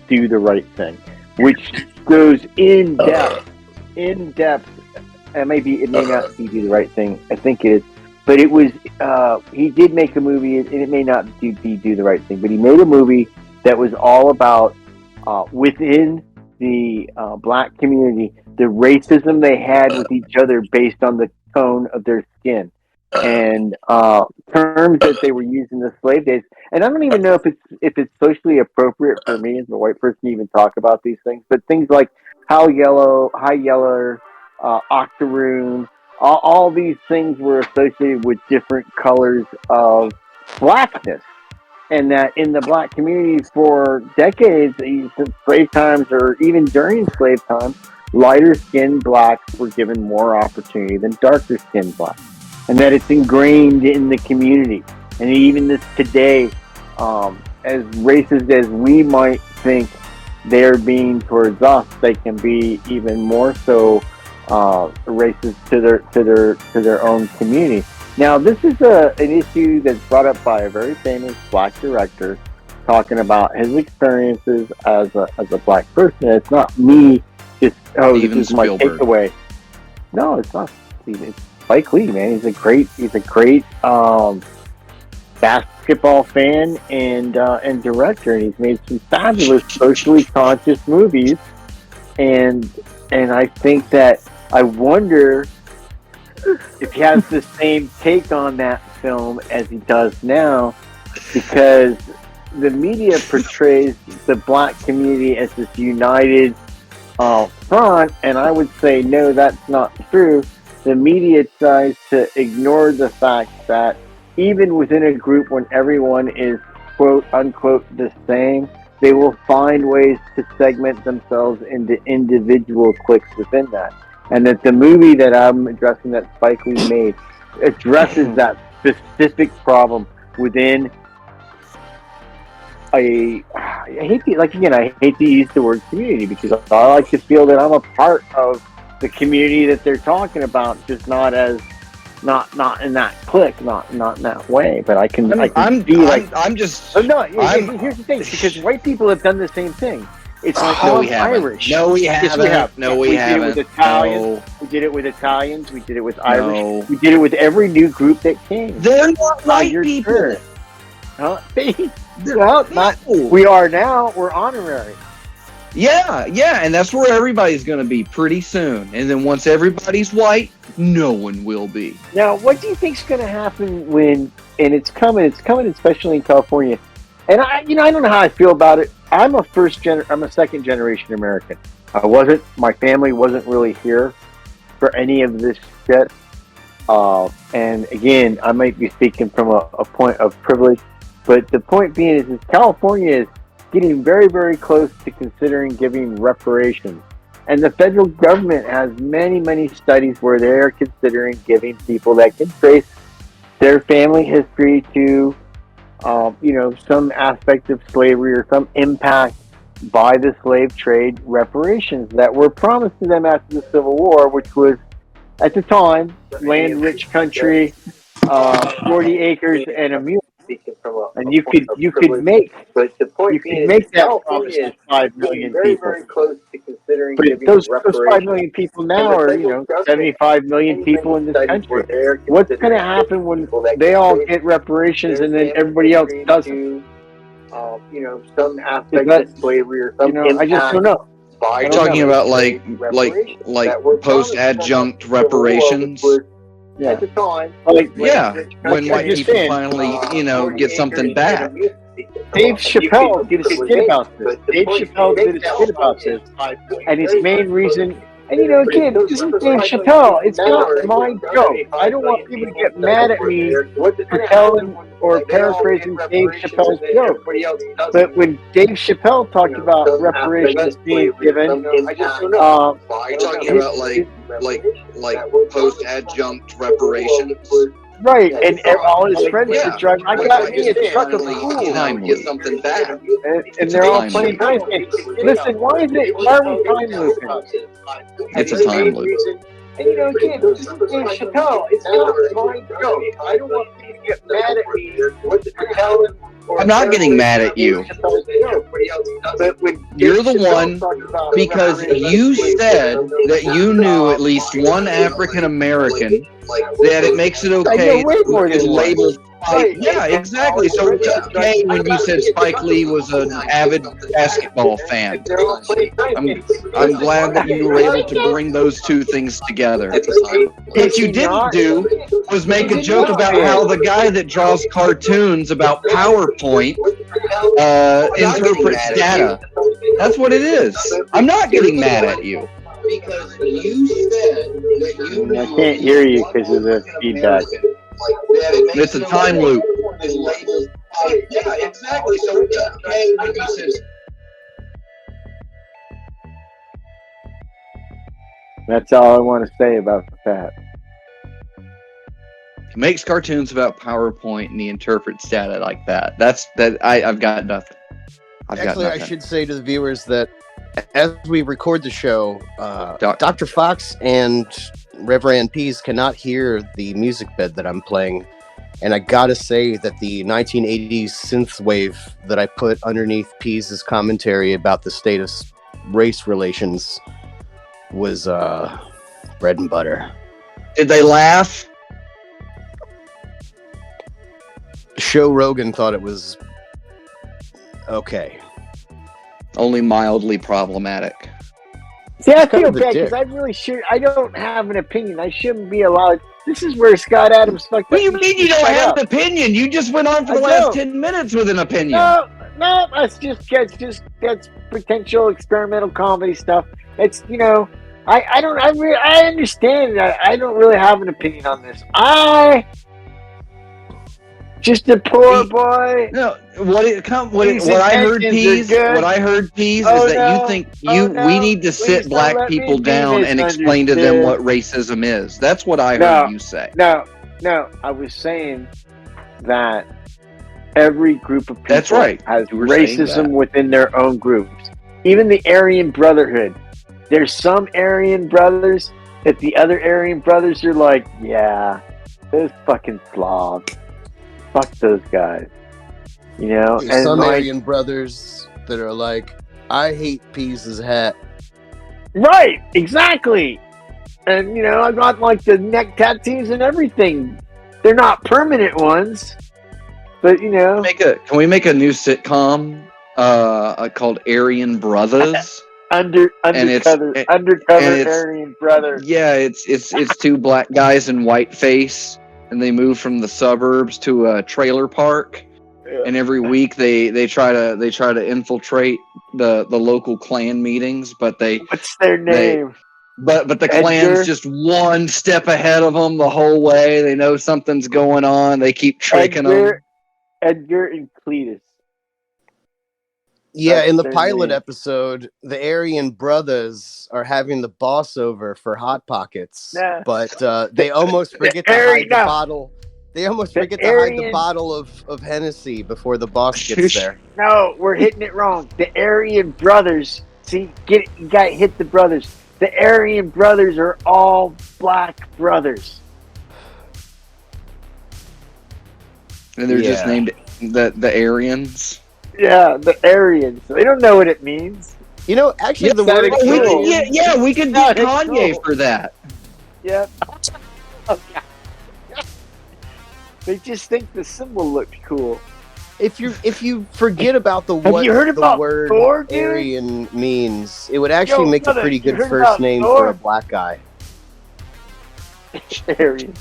C: Do the Right Thing, which goes in depth, and it may not be Do the Right Thing. I think it is. But it was, he did make a movie, and it may not be Do the Right Thing, but he made a movie that was all about, within the black community, the racism they had with each other based on the tone of their skin. and terms that they were using in the slave days. And I don't even know if it's socially appropriate for me as a white person to even talk about these things. But things like high yellow, octoroon, all these things were associated with different colors of blackness. And that in the black community for decades, since slave times or even during slave time, lighter skinned blacks were given more opportunity than darker skinned blacks. And that it's ingrained in the community. And even this today, as racist as we might think they're being towards us, they can be even more so racist to their own community. Now, this is an issue that's brought up by a very famous black director talking about his experiences as a black person. It's not me just,
B: Steven
C: this is my
B: Spielberg.
C: takeaway. No, it's not Steven. It's Spike Lee, man. He's a great basketball fan and director, and he's made some fabulous socially conscious movies. And I think that I wonder if he has the same take on that film as he does now, because the media portrays the black community as this united front, and I would say no, that's not true. The media tries to ignore the fact that even within a group, when everyone is quote unquote the same, they will find ways to segment themselves into individual cliques within that. And that the movie that I'm addressing, that Spike Lee made, addresses that specific problem within I hate to use the word community, because I like to feel that I'm a part of the community that they're talking about, just not in that clique, not in that way. But here's the thing, because white people have done the same thing. It's like
B: No, we haven't.
C: Irish.
B: No, we
C: Yes,
B: haven't.
C: we have.
B: No, we haven't.
C: Did it with Italians.
B: No.
C: We did it with Italians. We did it with Irish.
B: No.
C: We did it with every new group that came.
B: They're not white
C: You're
B: people.
C: sure. Huh? Well, we are now. We're honorary.
B: Yeah, and that's where everybody's going to be pretty soon. And then once everybody's white, no one will be.
C: Now, what do you think's going to happen when? And it's coming, especially in California. And I don't know how I feel about it. I'm a second generation American. My family wasn't really here for any of this shit. And again, I might be speaking from a point of privilege, but the point being is California is getting very, very close to considering giving reparations. And the federal government has many, many studies where they're considering giving people that can trace their family history to, some aspect of slavery or some impact by the slave trade, reparations that were promised to them after the Civil War, which was, at the time, land-rich country, 40 acres and a mule. And you could make that promise to 5 million people. But those 5 million people now are 75 million people in this country. What's going to happen when they all get reparations and then everybody else doesn't? Some aspect of slavery or some I just don't know.
B: Are you talking about like post-adjunct reparations?
C: Yeah.
B: When white people finally, get something back.
C: Dave Chappelle did a skit about this. And his main reason, and again, this is Dave Chappelle. It's not my joke. I don't want people to get mad at me for telling or paraphrasing Dave Chappelle's joke. But when Dave Chappelle talked about reparations being given,
B: Are you talking about like post-adjunct reparations?
C: right, and all his friends are driving. I got me a truck of food.
B: Get something back.
C: And they're all playing time. Listen, why are we time looping?
B: It's a time loop.
C: And again, this is Dave Chappelle. It's not my joke. I don't want people to get mad at me for telling.
B: I'm not getting mad at you. You're the one, because you said that you knew at least one African American that it makes it
C: I
B: okay
C: know way more
B: to
C: than one.
B: label Spike.
C: Right.
B: Yeah, exactly. So it's okay when you said Spike Lee was an avid basketball fan. I'm glad that you were able to bring those two things together. What you didn't do was make a joke about how the guy that draws cartoons about PowerPoint interprets data. That's what it is. I'm not getting mad at you.
D: Because you said that you
C: I can't hear you because of the feedback.
B: It's a time loop.
D: Yeah, exactly. So it's okay when you said.
C: That's all I want to say about that.
B: He makes cartoons about PowerPoint and he interprets data like that. I've got nothing.
A: Actually, I should say to the viewers that as we record the show, Dr. Fox and Reverend Pease cannot hear the music bed that I'm playing. And I gotta say that the 1980s synthwave that I put underneath Pease's commentary about the state of race relations was bread and butter.
B: Did they laugh?
A: Showrogan thought it was okay.
B: Only mildly problematic.
C: See, I
A: It's kind
C: feel
A: of a
C: bad
A: dick.
C: because I really should. I don't have an opinion. I shouldn't be allowed. This is where Scott Adams fucked up.
B: What do you mean you don't
C: Shut
B: have
C: up.
B: an opinion? You just went on for the
C: I
B: last
C: don't.
B: 10 minutes with an opinion.
C: No, that's potential experimental comedy stuff. It's I understand that I don't really have an opinion on this. Just a poor boy.
B: No, what
C: His
B: I heard,
C: intentions
B: Pease,
C: are good.
B: what I heard, Pease,
C: Oh,
B: is that
C: no.
B: you think
C: Oh, no.
B: we need to
C: Please
B: sit
C: don't
B: black
C: let me
B: people
C: be
B: down and explain to them what
C: misunderstood.
B: racism is. That's what I
C: No.
B: heard you say.
C: No, I was saying that every group of people
B: That's right.
C: has
B: You were saying
C: racism
B: that.
C: within their own groups. Even the Aryan Brotherhood. There's some Aryan brothers that the other Aryan brothers are like, yeah, those fucking Slavs. Fuck those guys. You know?
A: There's
C: And
A: some
C: like,
A: Aryan brothers that are like, I hate Pease's hat.
C: right, exactly. And I got like the neck tattoos and everything. They're not permanent ones, but
B: Can we make a new sitcom called Aryan Brothers?
C: undercover Aryan brother.
B: Yeah, it's two black guys in whiteface, and they move from the suburbs to a trailer park.
C: Yeah.
B: And every week they try to infiltrate the local Klan meetings, but
C: What's their name?
B: but the
C: Edgar?
B: Klan's just one step ahead of them the whole way. They know something's going on. They keep tricking them.
C: Edgar and Cletus.
A: Yeah,
C: That's
A: in the
C: their
A: pilot
C: name.
A: episode, the Aryan brothers are having the boss over for Hot Pockets,
C: Nah.
A: but they almost forget to
C: Aryan-
A: hide the
C: no.
A: bottle. They almost
C: The
A: forget to hide the
C: Aryan-
A: bottle of Hennessy before the boss gets there.
C: No, we're hitting it wrong. The Aryan brothers. See, you got to hit the brothers. The Aryan brothers are all black brothers.
B: And they're just
A: Yeah.
B: named the Aryans.
C: Yeah, the Aryans. They don't know what it means.
A: Actually,
C: Yeah,
A: the
C: that
A: word
C: is
B: Oh, we
C: cool.
B: could, we could
C: No,
B: get
C: it's
B: Kanye
C: cool.
B: for that.
C: Yeah. Oh, God. They just think the symbol looks cool.
A: if you forget about the
C: Have
A: what
C: you heard
A: the
C: about
A: word
C: Thor, dude?
A: Aryan means, it would actually
C: Yo,
A: make a
C: brother,
A: pretty
C: you
A: good
C: heard
A: first
C: about
A: name
C: Thor?
A: for a black guy.
C: Aryan.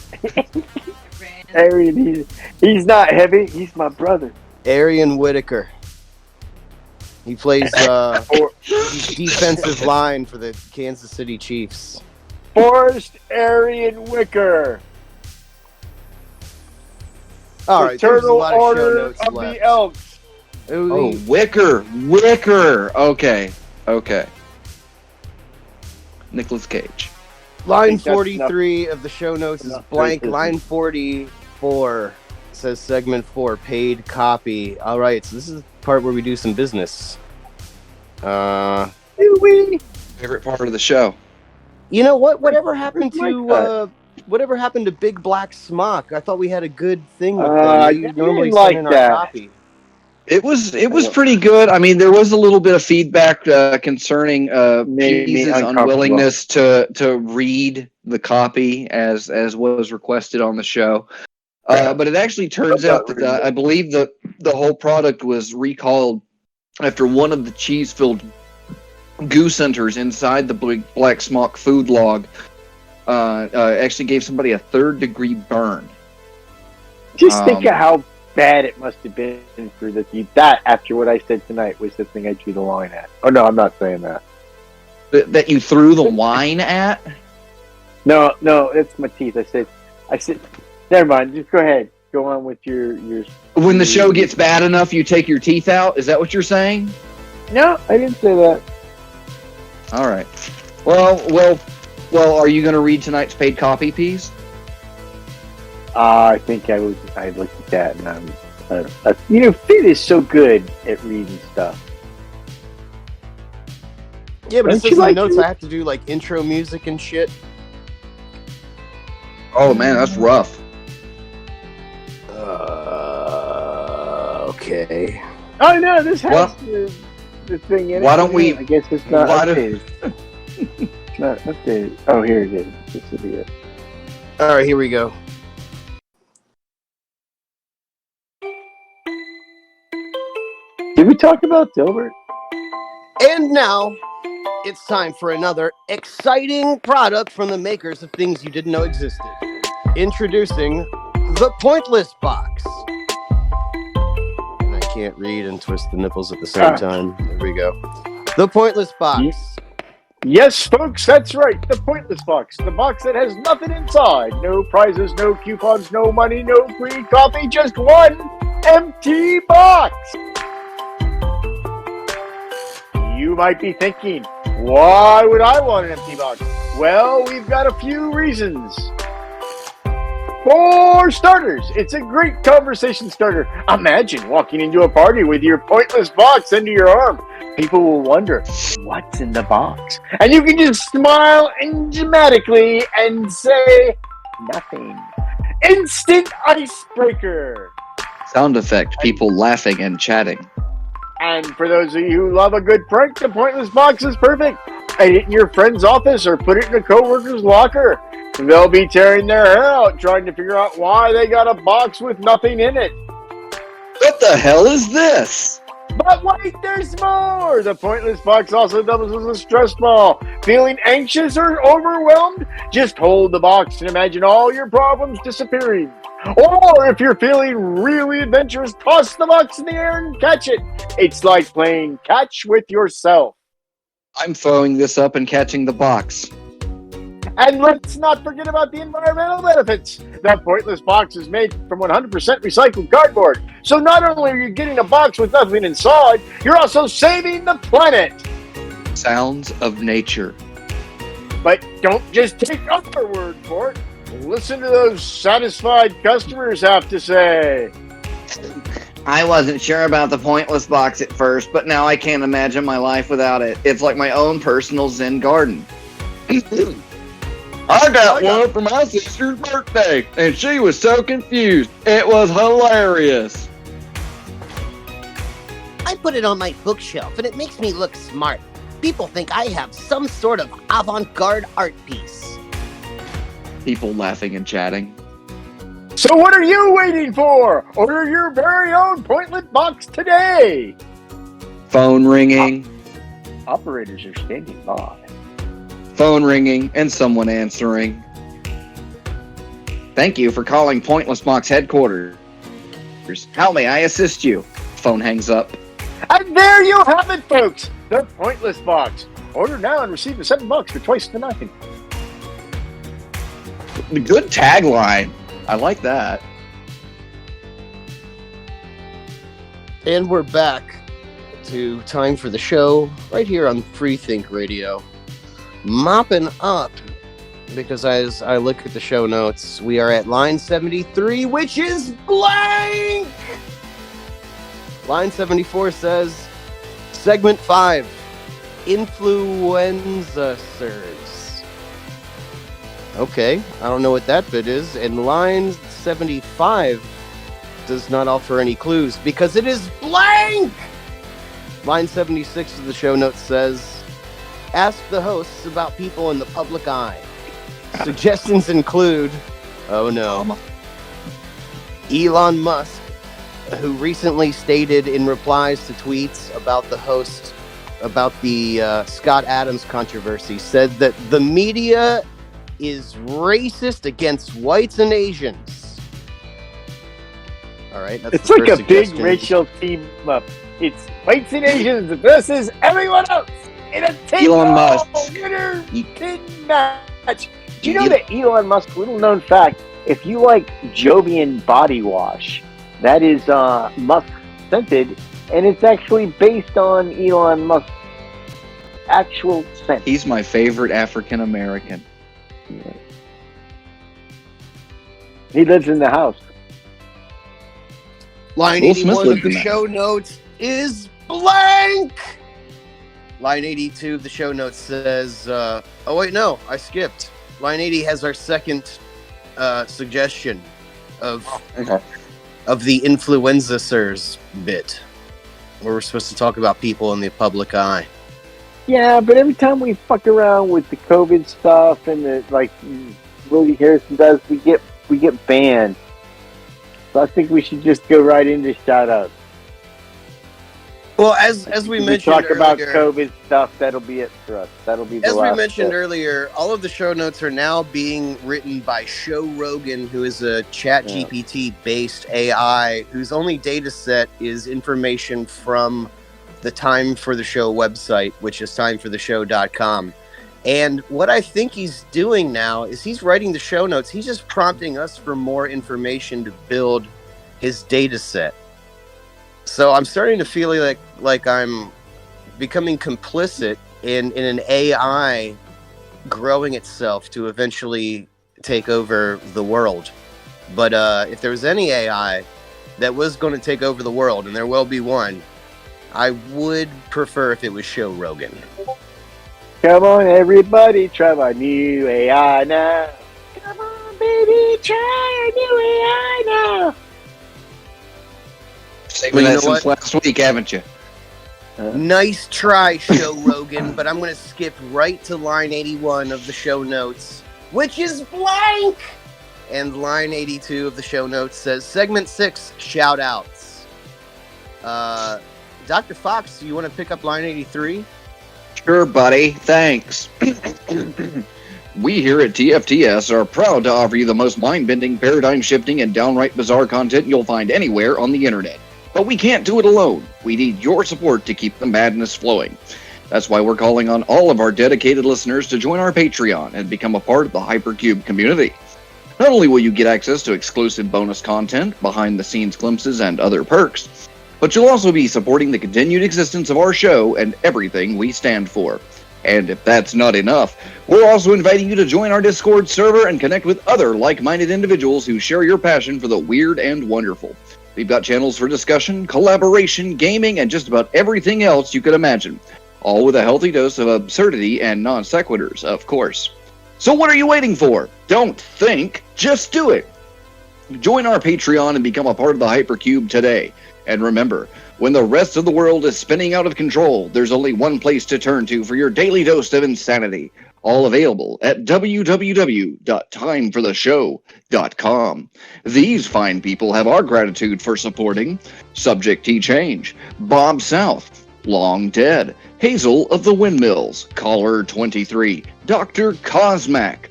C: Aryan. He's not heavy. He's my brother.
A: Arian Whitaker. He plays defensive line for the Kansas City Chiefs.
C: Forrest Aryan Wicker.
A: All right, there's a
C: Fraternal
A: lot of show
C: Order
A: notes
C: of
A: left.
C: the Elks.
B: Oh, Wicker. Okay. Nicolas Cage.
A: Line
C: think that's
A: 43 of the show notes is
C: enough
A: blank.
C: racism.
A: Line 44 says segment 4, paid copy. All right, so this is the part where we do some business.
B: Favorite part of the show.
A: You know what? Whatever happened
C: Like
A: to Big Black Smock? I thought we had a good thing with them.
C: I
A: You
C: didn't
A: normally
C: like
A: send in our
C: that.
A: copy.
B: It was pretty good. I mean, there was a little bit of feedback concerning
C: Made me
B: Pease's
C: uncomfortable.
B: unwillingness to read the copy as was requested on the show. But it actually turns out that I believe the whole product was recalled after one of the cheese-filled goo centers inside the Black Smock food log actually gave somebody a 3rd-degree burn.
C: Just think of how bad it must have been for that after what I said tonight was the thing I drew the line at. Oh no, I'm not saying that.
B: That you threw the wine at?
C: No, it's my teeth. I said, never mind. Just go ahead. Go on with your.
B: When the show gets bad enough, you take your teeth out. Is that what you're saying?
C: No, I didn't say that.
B: All right. Well. Are you going to read tonight's paid copy piece?
C: I think I looked at that, and Fit is so good at reading stuff.
A: Yeah, but
C: Don't
A: it says
C: you
A: in my
C: like
A: notes
C: it?
A: I have to do like intro music and shit.
B: Oh man, that's rough.
A: Okay.
C: Oh no, this has the thing in it.
B: Why don't we?
C: I guess it's not updated. It's not updated. Oh, here it is. This will be it.
A: All right, here we go.
C: Did we talk about Dilbert?
A: And now it's time for another exciting product from the makers of things you didn't know existed. Introducing the Pointless Box. And I can't read and twist the nipples at the same time. There we go. The Pointless Box.
C: Yes, folks, that's right. The Pointless Box. The box that has nothing inside. No prizes, no coupons, no money, no free coffee. Just one empty box. You might be thinking, why would I want an empty box? Well, we've got a few reasons. For starters, it's a great conversation starter. Imagine walking into a party with your Pointless Box under your arm. People will wonder, what's in the box? And you can just smile enigmatically and say, nothing. Instant icebreaker.
B: Sound effect, people laughing and chatting.
C: And for those of you who love a good prank, the Pointless Box is perfect. Hide it in your friend's office or put it in a coworker's locker. They'll be tearing their hair out trying to figure out why they got a box with nothing in it.
B: What the hell is this?
C: But wait, there's more! The Pointless Box also doubles as a stress ball. Feeling anxious or overwhelmed? Just hold the box and imagine all your problems disappearing. Or if you're feeling really adventurous, toss the box in the air and catch it. It's like playing catch with yourself.
B: I'm throwing this up and catching the box.
C: And let's not forget about the environmental benefits. The Pointless Box is made from 100% recycled cardboard. So not only are you getting a box with nothing inside, you're also saving the planet.
B: Sounds of nature.
C: But don't just take our word for it. Listen to those satisfied customers have to say.
B: I wasn't sure about the Pointless Box at first, but now I can't imagine my life without it. It's like my own personal Zen garden. I got one for my sister's birthday, and she was so confused. It was hilarious.
E: I put it on my bookshelf, and it makes me look smart. People think I have some sort of avant-garde art piece.
B: People laughing and chatting.
C: So what are you waiting for? Order your very own Pointless Box today.
B: Phone ringing.
C: Operators are standing by.
B: Phone ringing and someone answering. Thank you for calling Pointless Box headquarters. How may I assist you? Phone hangs up.
C: And there you have it, folks. The Pointless Box. Order now and receive the $7 for twice the $9.
B: Good tagline. I like that.
A: And we're back to time for the show right here on Freethink Radio. Mopping up, because as I look at the show notes, we are at line 73, which is blank! Line 74 says, segment 5, influenza surge. Okay, I don't know what that bit is. And line 75 does not offer any clues because it is blank. Line 76 of the show notes says, ask the hosts about people in the public eye. Suggestions include, oh no, Elon Musk, who recently stated in replies to tweets about the host, about the Scott Adams controversy, said that the media is racist against whites and Asians. All right, that's
C: it's like a big racial team up. It's whites and Asians versus everyone else in a
B: Elon Musk.
C: winner match. Do you know that Elon Musk, little known fact, if you like Jovian body wash, that is Musk scented, and it's actually based on Elon Musk's actual scent.
B: He's my favorite African American.
C: Yeah. He lives in the house.
A: Line 81 of the show notes is blank. Line 82 of the show notes says, oh wait, no, I skipped. Line 80 has our second suggestion of the influenza sirs bit, where we're supposed to talk about people in the public eye.
C: Yeah, but every time we fuck around with the COVID stuff and the like Willie Harrelson does, we get banned. So I think we should just go right into shout outs.
A: Well, as we mentioned
C: talk
A: earlier,
C: about COVID stuff, that'll be it for us. That'll be the
A: as
C: last
A: we mentioned
C: bit.
A: earlier, all of the show notes are now being written by Showrogan, who is a ChatGPT based AI whose only data set is information from the Time for the Show website, which is timefortheshow.com. And what I think he's doing now is he's writing the show notes. He's just prompting us for more information to build his data set. So I'm starting to feel like I'm becoming complicit in an AI growing itself to eventually take over the world. But if there was any AI that was going to take over the world, and there will be one, I would prefer if it was Showrogan.
C: Come on, everybody, try my new AI now. Come on, baby, try our new AI now.
B: Saving that since last week, haven't you?
A: Nice try, Showrogan, but I'm going to skip right to line 81 of the show notes, which is blank. And line 82 of the show notes says, segment 6, shout outs. Dr. Fox, do you want to pick up line 83?
B: Sure, buddy. Thanks. We here at TFTS are proud to offer you the most mind-bending, paradigm-shifting, and downright bizarre content you'll find anywhere on the internet. But we can't do it alone. We need your support to keep the madness flowing. That's why we're calling on all of our dedicated listeners to join our Patreon and become a part of the Hypercube community. Not only will you get access to exclusive bonus content, behind-the-scenes glimpses, and other perks, but you'll also be supporting the continued existence of our show and everything we stand for. And if that's not enough, we're also inviting you to join our Discord server and connect with other like-minded individuals who share your passion for the weird and wonderful. We've got channels for discussion, collaboration, gaming, and just about everything else you could imagine. All with a healthy dose of absurdity and non sequiturs, of course. So what are you waiting for? Don't think, just do it. Join our Patreon and become a part of the Hypercube today. And remember, when the rest of the world is spinning out of control, there's only one place to turn to for your daily dose of insanity. All available at www.timefortheshow.com. These fine people have our gratitude for supporting Subject T Change, Bob South, Long Dead, Hazel of the Windmills, Caller 23, Dr. Cosmac.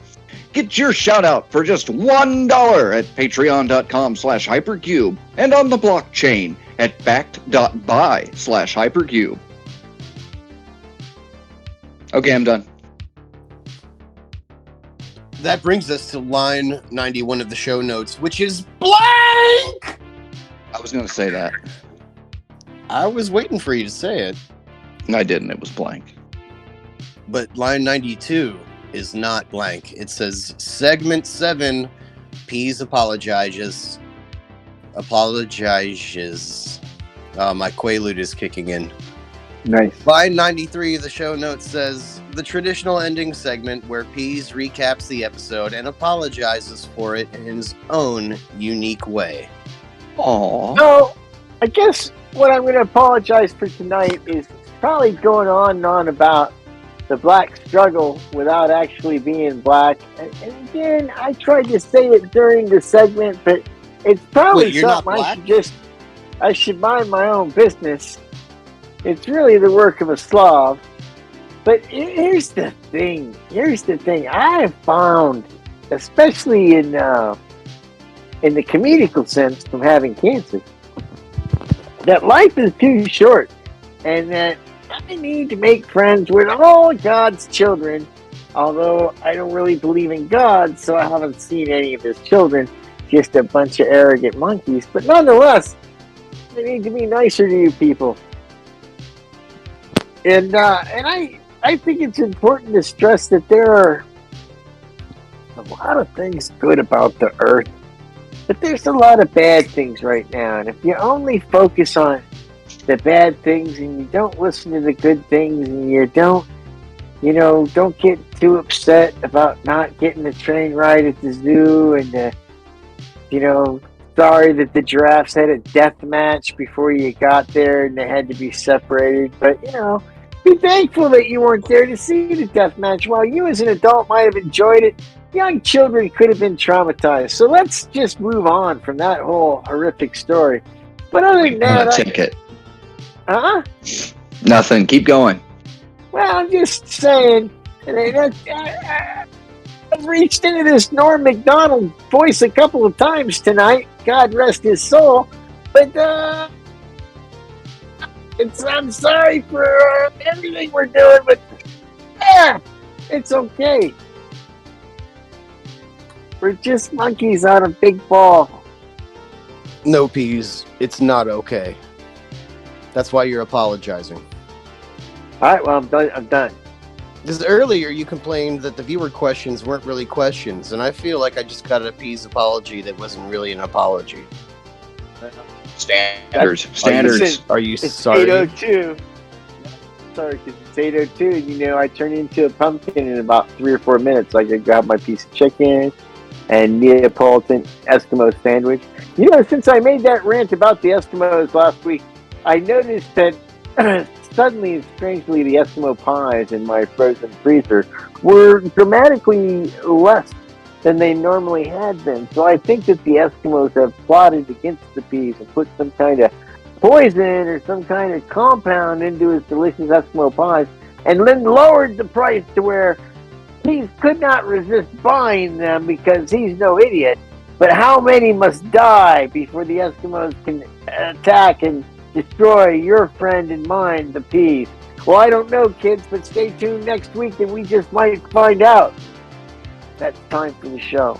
B: Get your shout out for just $1 at patreon.com/hypercube and on the blockchain at backed.by/hypercube. Okay, I'm done.
A: That brings us to line 91 of the show notes, which is blank!
B: I was going to say that.
A: I was waiting for you to say it.
B: I didn't. It was blank.
A: But line 92 is not blank. It says, segment 7, Peas apologizes. Apologizes. Oh, my Quaalude is kicking in.
C: Nice.
A: Line 93 of the show notes says, the traditional ending segment where Peas recaps the episode and apologizes for it in his own unique way.
B: Aw.
C: So, I guess what I'm going to apologize for tonight is probably going on and on about the black struggle without actually being black. And again, I tried to say it during the segment, but it's probably
A: Wait, you're not
C: something
A: black?
C: I should mind my own business. It's really the work of a Slav. But here's the thing. I have found, especially in the comedical sense from having cancer, that life is too short, and that I need to make friends with all God's children. Although I don't really believe in God, so I haven't seen any of his children, just a bunch of arrogant monkeys. But nonetheless, I need to be nicer to you people. And I think it's important to stress that there are a lot of things good about the earth, but there's a lot of bad things right now. And if you only focus on the bad things and you don't listen to the good things, and you don't get too upset about not getting the train ride at the zoo, and sorry that the giraffes had a death match before you got there and they had to be separated. But be thankful that you weren't there to see the death match. While you as an adult might have enjoyed it, young children could have been traumatized. So let's just move on from that whole horrific story. But other than that,
B: Ticket.
C: Huh?
B: Nothing. Keep going.
C: Well, I'm just saying, I've reached into this Norm Macdonald voice a couple of times tonight. God rest his soul. But I'm sorry for everything we're doing, but it's okay. We're just monkeys on a big ball.
A: No, Peas, it's not okay. That's why you're apologizing.
C: All right, well, I'm done.
A: Because earlier you complained that the viewer questions weren't really questions, and I feel like I just got a Peas apology that wasn't really an apology.
B: Standards.
A: Are you
C: It's
A: sorry?
C: 8:02. Sorry, because it's 8:02, and I turn into a pumpkin in about 3 or 4 minutes. I can grab my piece of chicken and Neapolitan Eskimo sandwich. Since I made that rant about the Eskimos last week, I noticed that suddenly and strangely the Eskimo pies in my frozen freezer were dramatically less than they normally had been. So I think that the Eskimos have plotted against the peas and put some kind of poison or some kind of compound into his delicious Eskimo pies, and then lowered the price to where he could not resist buying them because he's no idiot. But how many must die before the Eskimos can attack and destroy your friend and mine, the peas? Well, I don't know, kids, but stay tuned next week and we just might find out. That's time for the show.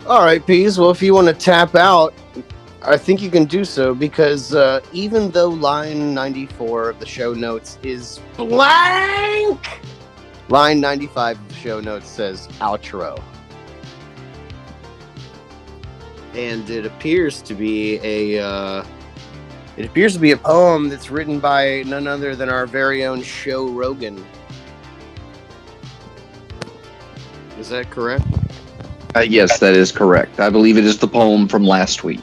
A: All right, Peas. Well, if you want to tap out, I think you can do so, because even though line 94 of the show notes is blank, line 95 of the show notes says outro. And it appears to be a poem that's written by none other than our very own Showrogan. Is that correct?
B: Yes, that is correct. I believe it is the poem from last week.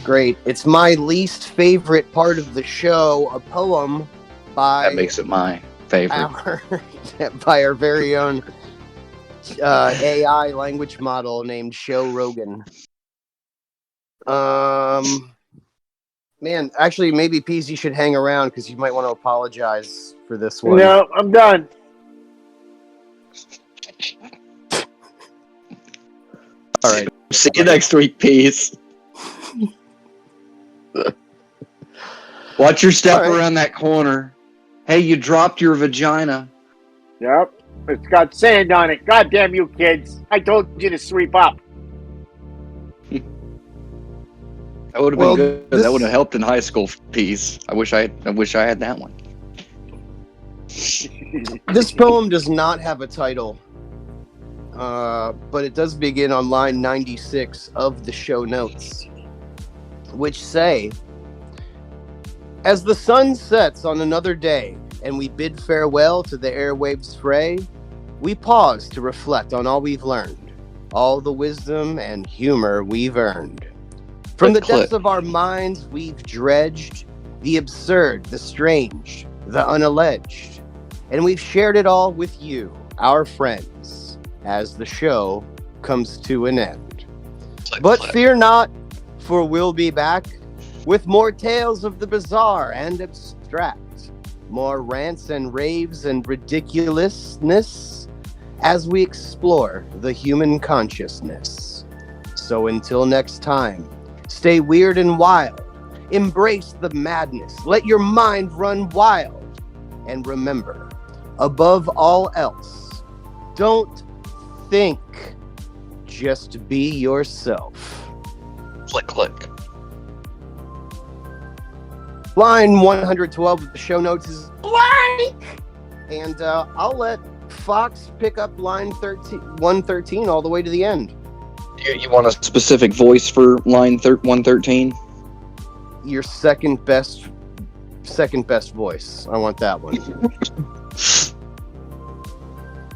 A: Great. It's my least favorite part of the show, a poem by...
B: That makes it my favorite.
A: By our very own AI language model named Showrogan. Man, actually, maybe Peas, you should hang around because you might want to apologize for this one.
C: No, I'm done.
A: All right.
B: See you next week, peace. Watch your step around that corner. Hey, you dropped your vagina.
C: Yep, it's got sand on it. God damn you kids. I told you to sweep up.
B: That would have been good. That would have helped in high school, peace. I wish I had that one.
A: This poem does not have a title, but it does begin on line 96 of the show notes, which say, "As the sun sets on another day and we bid farewell to the airwaves fray, we pause to reflect on all we've learned. all the wisdom and humor we've earned. From the depths of our minds, we've dredged the absurd, the strange, the unalleged, and we've shared it all with you, our friends, as the show comes to an end. But fear not, for we'll be back with more tales of the bizarre and abstract, more rants and raves and ridiculousness as we explore the human consciousness. So until next time, stay weird and wild, embrace the madness, let your mind run wild, and remember, above all else, don't think, just be yourself.
B: Click.
A: Line 112 of the show notes is blank, and I'll let Fox pick up line 113 all the way to the end.
B: You want a specific voice for line 113?
A: Your second best voice. I want that one.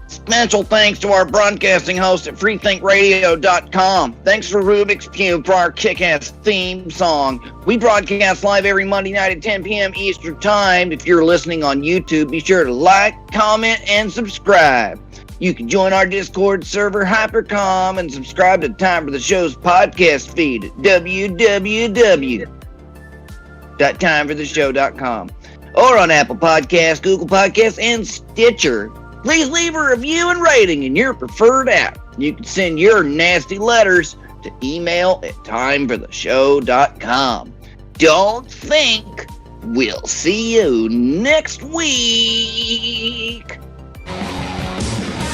B: Special thanks to our broadcasting host at freethinkradio.com. Thanks for Rubik's Cube for our kick-ass theme song. We broadcast live every Monday night at 10 p.m. Eastern Time. If you're listening on YouTube, be sure to like, comment, and subscribe. You can join our Discord server, Hypercom, and subscribe to Time for the Show's podcast feed at www.timefortheshow.com or on Apple Podcasts, Google Podcasts, and Stitcher. Please leave a review and rating in your preferred app. You can send your nasty letters to email at timefortheshow.com. Don't think. We'll see you next week.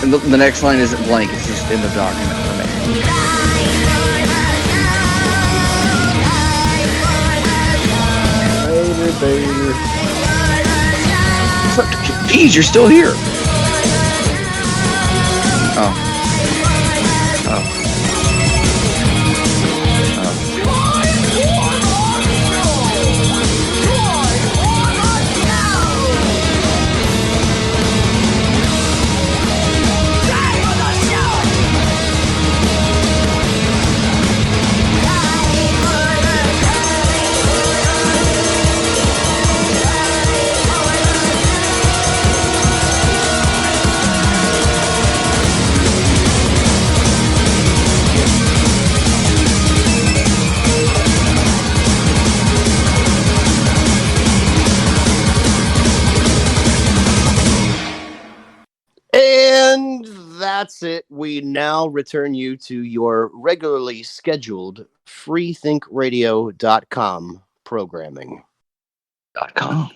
B: And the next line isn't blank. It's just in the document for me.
A: Baby.
B: What's up, Peas? You're still here. Oh.
A: And that's it. We now return you to your regularly scheduled freethinkradio.com programming.
B: .com.